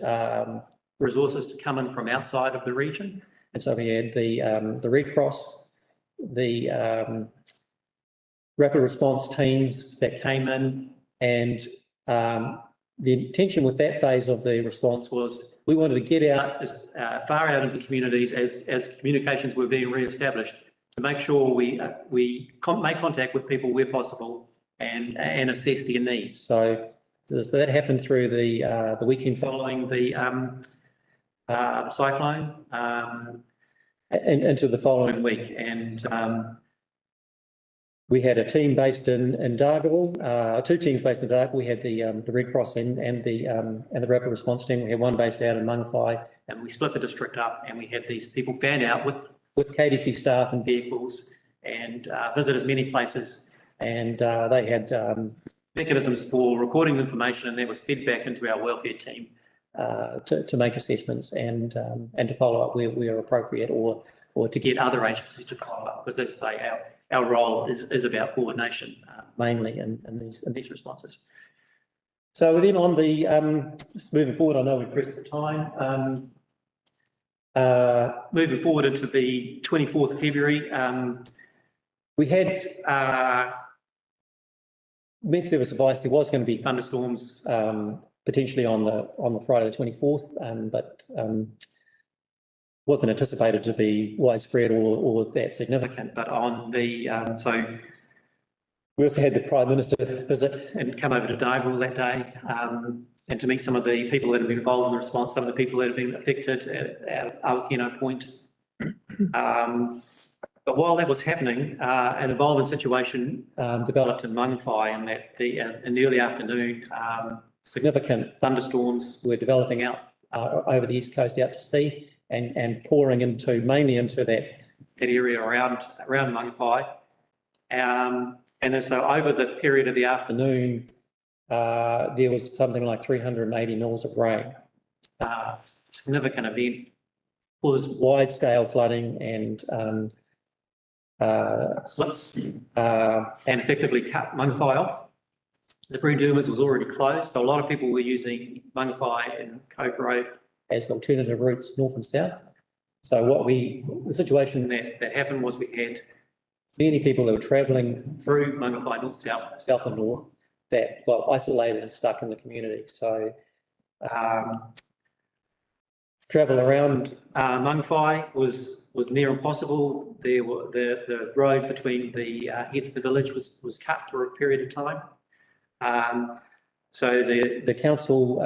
resources to come in from outside of the region. And so we had the Red Cross, the rapid response teams that came in, and the intention with that phase of the response was we wanted to get out as far out into communities as communications were being re-established to make sure we make contact with people where possible and assess their needs. So that happened through the weekend following the cyclone and into the following week. And we had a team based in Dargaville, two teams based in Dargaville. We had the Red Cross and the rapid response team. We had one based out in Mangawhai, and we split the district up, and we had these people fan out with KDC staff and vehicles and visit as many places. And they had mechanisms for recording information, and that was fed back into our welfare team to make assessments and to follow up where appropriate, or to get other agencies to follow up, because as I say, our role is about coordination mainly in these responses. So then on the just moving forward, I know we pressed the time. Moving forward into the 24th of February, we had Met Service advice there was going to be thunderstorms potentially on the Friday the 24th, but wasn't anticipated to be widespread or that significant. But on the so we also had the Prime Minister visit and come over to Dargaville that day, and to meet some of the people that have been involved in the response, some of the people that have been affected at Awakino Point. But while that was happening, an evolving situation developed in Mangawhai, and that in the early afternoon, significant thunderstorms were developing out over the east coast out to sea, and pouring mainly into that area around Mangawhai. And then so over the period of the afternoon, there was something like 380 mils of rain. Significant event, caused wide-scale flooding and slips, and effectively cut Mangawhai off. The Broome-Dermers was already closed, so a lot of people were using Mangawhai and Cove Road as alternative routes north and south. So the situation that happened was we had many people that were travelling through Mangawhai north, south and north, that got isolated and stuck in the community. So travel around Mangawhai was near impossible. The road between the heads of the village was cut for a period of time. So the council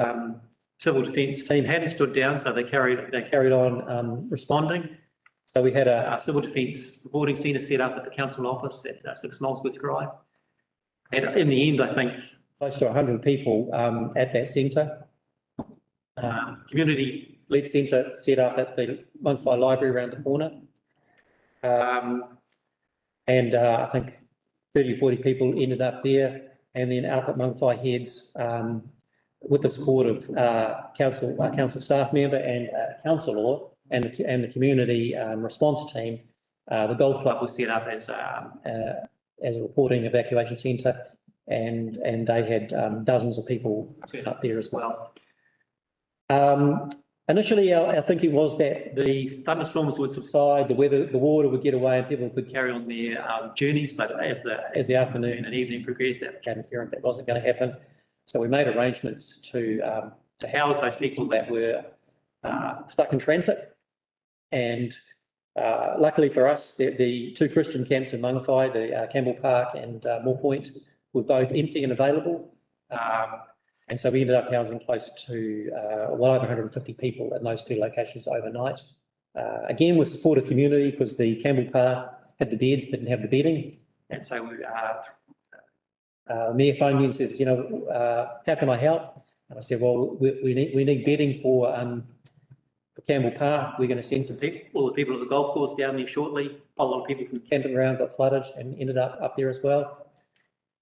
civil defence team hadn't stood down, so they carried on responding. So we had a civil defence reporting centre set up at the council office at 6 Molesworth Drive. And in the end, I think close to 100 people at that centre. Community-led centre set up at the Mangawhai Library around the corner. And I think 30 or 40 people ended up there. And then up at Mangawhai Heads, with the support of council staff member and councillor and the community response team, the golf club was set up as a reporting evacuation centre, and they had dozens of people turn up there as well. Initially, our thinking was that the thunderstorms would subside, the water would get away, and people could carry on their journeys. But as the afternoon and evening progressed, that became apparent that wasn't going to happen. So we made arrangements to house those people that were stuck in transit. And luckily for us, the two Christian camps in Mangawhai, the Campbell Park and Moore Point, were both empty and available. And so we ended up housing close to well over 150 people in those two locations overnight. Again, with support of community, because the Campbell Park had the beds, didn't have the bedding. And so Mayor phoned me and says, how can I help? And I said, well, we need bedding for Campbell Park. We're going to send some people, all the people at the golf course down there shortly. A lot of people from the camping ground got flooded and ended up there as well.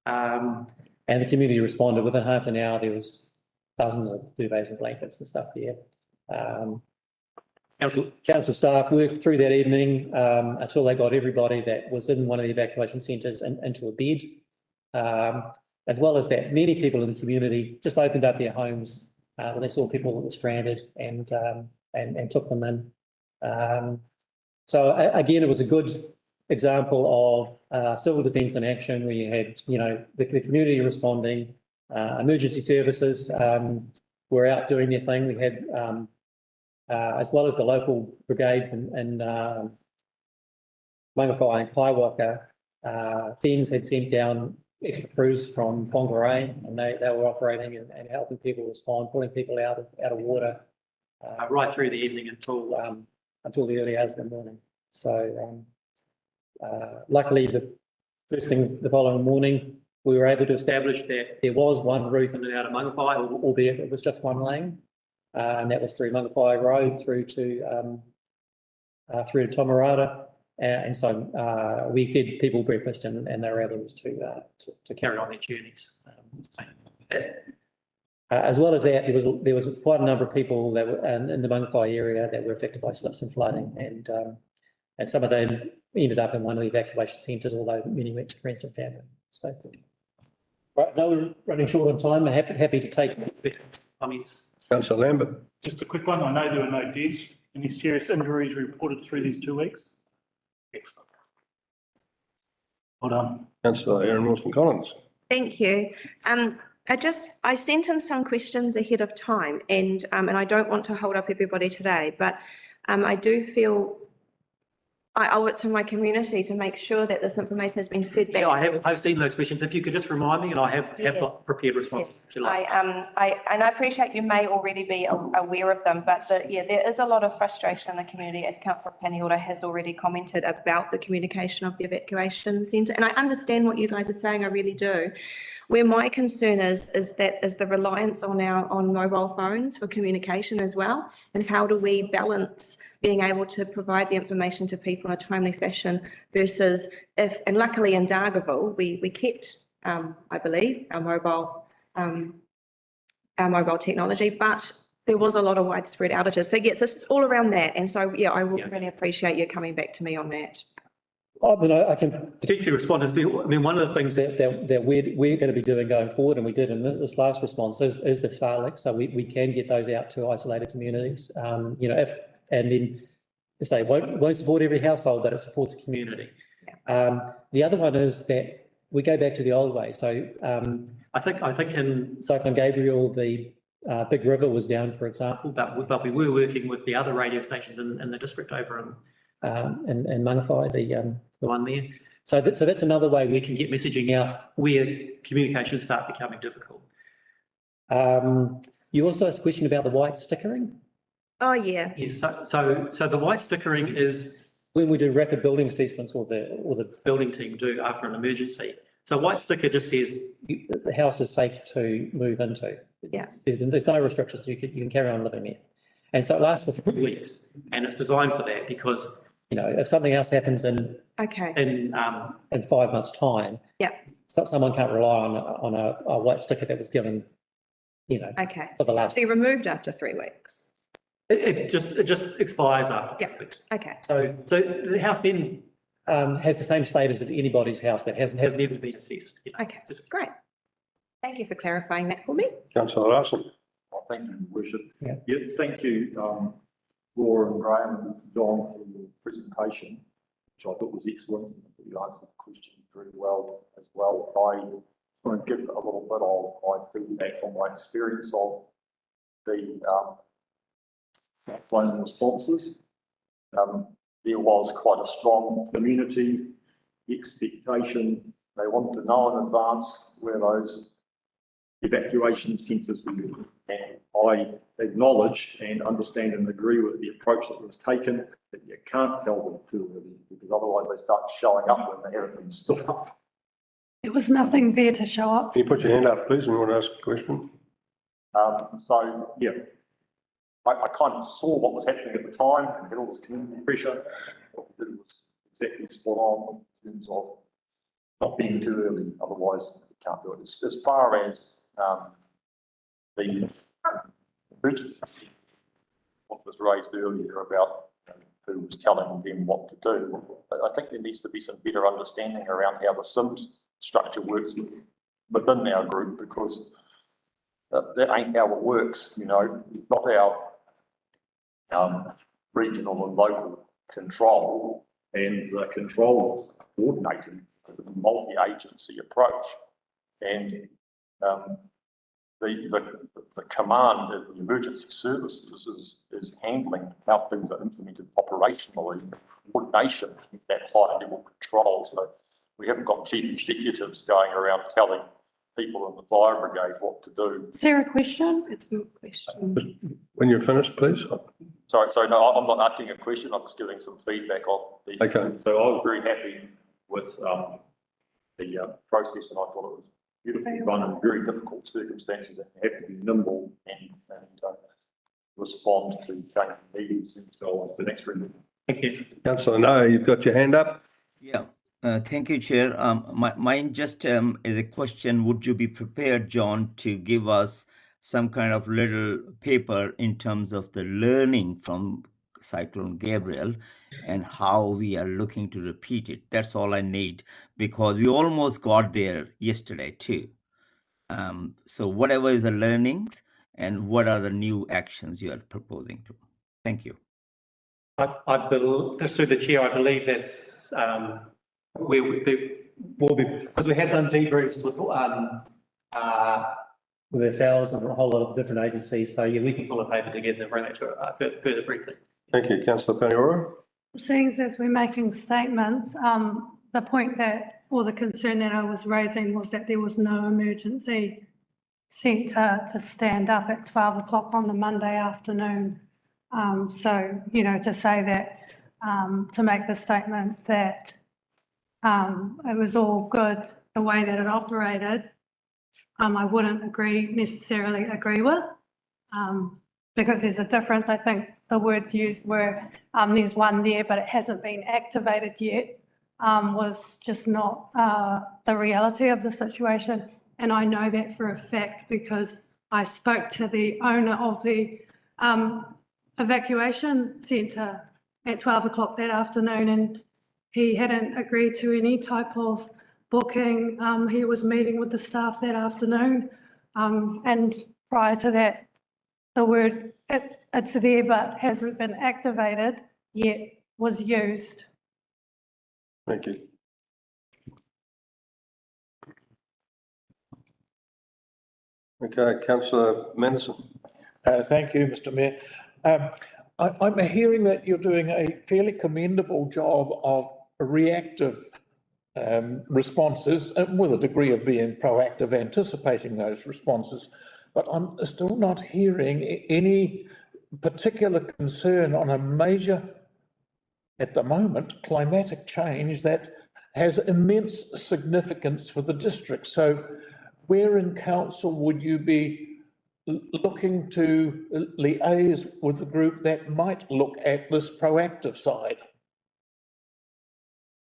And the community responded within half an hour. There was dozens of duvets and blankets and stuff there. Council staff worked through that evening until they got everybody that was in one of the evacuation centres into a bed. as well as that, many people in the community just opened up their homes when they saw people that were stranded and took them in. So again, it was a good example of civil defence in action, where you had, you know, the community responding, emergency services were out doing their thing. We had, as well as the local brigades in Mangawhai and Kaiwaka, FENZ had sent down extra crews from Whangarei, and they were operating and helping people respond, pulling people out of water right through the evening until the early hours of the morning. So luckily, the first thing the following morning, we were able to establish that there was one route in and out of Mangawhai, albeit it was just one lane, and that was through Mangawhai Road through to Tomarata. And so we fed people breakfast, and they were able to carry on their journeys. As well as that, there was quite a number of people that were in the Mangawhai area that were affected by slips and flooding, and some of them ended up in one of the evacuation centres, although many went to friends and family. So, right, now we're running short on time. I'm happy to take comments. Councillor Lambert. Just a quick one. I know there were no deaths. Any serious injuries reported through these 2 weeks? Excellent. Well done. Councillor Erin Wilson-Collins. Thank you. I sent in some questions ahead of time, and I don't want to hold up everybody today, but I do feel I owe it to my community to make sure that this information has been fed back. Yeah, I've seen those questions. If you could just remind me, and I have got prepared responses. If you like. I appreciate you may already be aware of them, but there is a lot of frustration in the community, as Councillor Paniota has already commented, about the communication of the evacuation centre. And I understand what you guys are saying, I really do. Where my concern is the reliance on mobile phones for communication as well, and how do we balance being able to provide the information to people in a timely fashion versus and luckily in Dargaville, we kept, I believe, our mobile technology, but there was a lot of widespread outages. So yes, it's all around that. And so, yeah, I will really appreciate you coming back to me on that. I mean, I can potentially respond. I mean, one of the things that we're going to be doing going forward, and we did in this last response, is the Starlink. So we can get those out to isolated communities. You know, and then say won't support every household, but it supports the community. The other one is that we go back to the old way. So I think in Cyclone Gabriel, the Big River was down, for example, but we were working with the other radio stations in the district over in Mangawhai, the one there. So that's another way we can get messaging out where communications start becoming difficult. You also asked a question about the white stickering. Oh, yeah. Yes, so the white stickering is when we do rapid building assessments, or the building team do after an emergency. So white sticker just says the house is safe to move into. Yeah. There's no restrictions. You can carry on living there. And so it lasts for 3 weeks, and it's designed for that because, you know, if something else happens in 5 months' time, someone can't rely on a white sticker that was given, you know, for the last. So you removed after 3 weeks. It just expires after 3 weeks. Okay. So the house then has the same status as anybody's house that has never been assessed. You know. Okay, great. Thank you for clarifying that for me. Councillor Larson. Thank you, Worship. Yeah, thank you, Laura and Graham and Don, for your presentation, which I thought was excellent. You answered the question very well as well. I want to give a little bit of my feedback on my experience of the phone responses. There was quite a strong community expectation. They wanted to know in advance where those evacuation centres were. And I acknowledge and understand and agree with the approach that was taken, that you can't tell them too early, because otherwise they start showing up when they haven't been stood up. There was nothing there to show up. Can you put your hand up, please, when you want to ask a question? So, yeah, I kind of saw what was happening at the time and had all this community pressure. What we did was exactly spot on in terms of not being too early, otherwise you can't do it. As far as the emergency, what was raised earlier about who was telling them what to do, I think there needs to be some better understanding around how the SIMS structure works with within our group, because that ain't how it works, you know. We've got our regional and local control, and the control is coordinating with a multi-agency approach. And the command of the emergency services is handling how things are implemented operationally, coordination with that high level control. So we haven't got chief executives going around telling people in the fire brigade what to do. Is there a question? It's not a question. When you're finished, please. Sorry, no, I'm not asking a question, I'm just giving some feedback on the. Okay. So I was very happy with the process, and I thought it was beautifully run in very difficult circumstances, and you have to be nimble and respond to changing needs and go on to the next room. Thank you. Councillor No, you've got your hand up. Yeah, thank you, Chair. Mine just is a question. Would you be prepared, John, to give us some kind of little paper in terms of the learning from Cyclone Gabriel and how we are looking to repeat it? That's all I need, because we almost got there yesterday too. So whatever is the learnings and what are the new actions you are proposing to? Thank you. I believe, just through the chair, I believe that's we will be, because we have done debriefs with ourselves and a whole lot of different agencies. So yeah, we can pull a paper together and bring that to a further briefing. Thank you, Councillor Paniora. Seeing as we're making statements, the point that, or the concern that I was raising was that there was no emergency centre to stand up at 12 o'clock on the Monday afternoon. So, you know, to say that, to make the statement that it was all good the way that it operated, I wouldn't necessarily agree with, because there's a difference. I think the words used were, there's one there, but it hasn't been activated yet, was just not the reality of the situation. And I know that for a fact because I spoke to the owner of the evacuation centre at 12 o'clock that afternoon, and he hadn't agreed to any type of booking. He was meeting with the staff that afternoon, and prior to that, the word it's there but hasn't been activated yet was used. Thank you. Okay, Councillor Manderson. Thank you, Mr. Mayor. I'm hearing that you're doing a fairly commendable job of reactive responses, with a degree of being proactive, anticipating those responses. But I'm still not hearing any particular concern on a major, at the moment, climatic change that has immense significance for the district. So where in council would you be looking to liaise with the group that might look at this proactive side?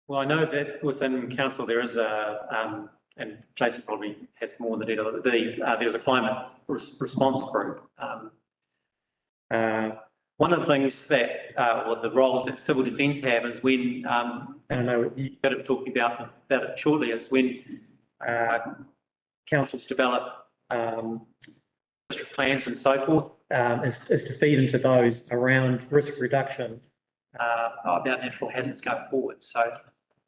Well, I know that within council there is a, and Jason probably has more in the detail, there's a climate response group. One of the things that, or the roles that civil defence have is when, and I know you're going to be talking about it shortly, is when councils develop district plans and so forth, is to feed into those around risk reduction about natural hazards going forward.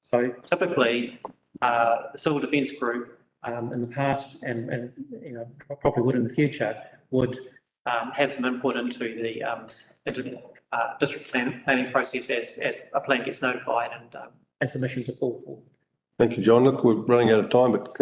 So typically, the civil defence group in the past and you know probably would in the future would have some input into the district planning process as a plan gets notified and submissions are pulled for. Thank you, John. Look, we're running out of time, but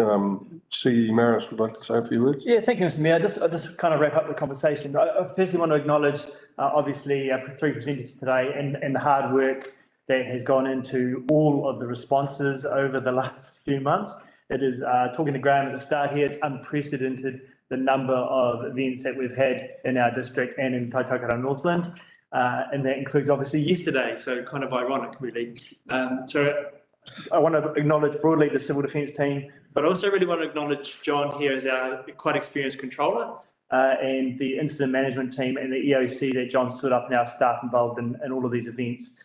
C. Maris would like to say a few words. Yeah, thank you, Mr. Mayor. I just kind of wrap up the conversation. I firstly want to acknowledge, obviously, three presenters today and the hard work that has gone into all of the responses over the last few months. It is, talking to Graham at the start here, it's unprecedented the number of events that we've had in our district and in Tautokara Northland. And that includes obviously yesterday, so kind of ironic really. So I want to acknowledge broadly the civil defence team, but also really want to acknowledge John here as our quite experienced controller and the incident management team and the EOC that John stood up and our staff involved in all of these events.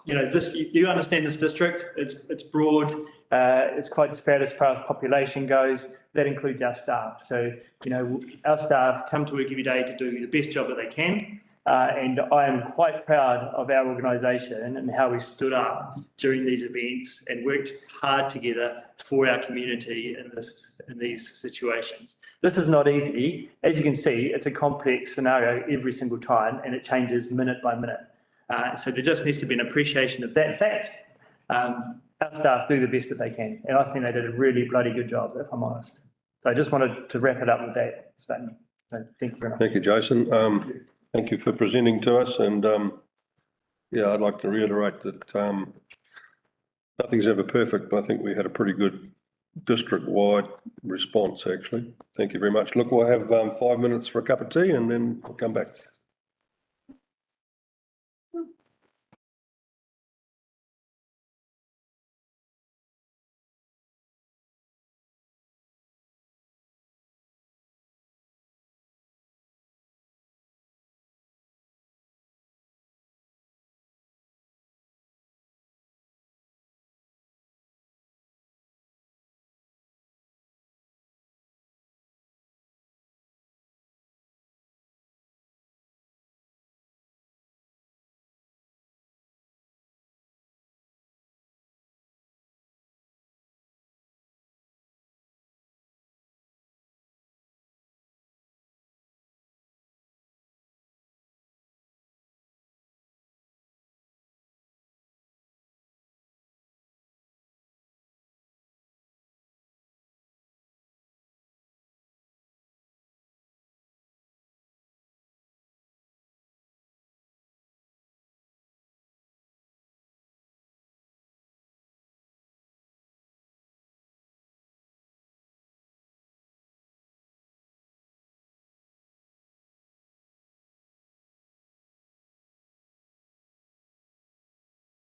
You know, you understand this district, it's broad, It's quite disparate as far as population goes. That includes our staff. So, you know, our staff come to work every day to do the best job that they can. And I am quite proud of our organisation and how we stood up during these events and worked hard together for our community in these situations. This is not easy. As you can see, it's a complex scenario every single time, and it changes minute by minute. So there just needs to be an appreciation of that fact. Our staff do the best that they can, and I think they did a really bloody good job, if I'm honest. So I just wanted to wrap it up with that statement. So thank you very much. Thank you, Jason. Thank you for presenting to us, and yeah, I'd like to reiterate that nothing's ever perfect, but I think we had a pretty good district-wide response, actually. Thank you very much. Look, we'll have 5 minutes for a cup of tea and then we'll come back.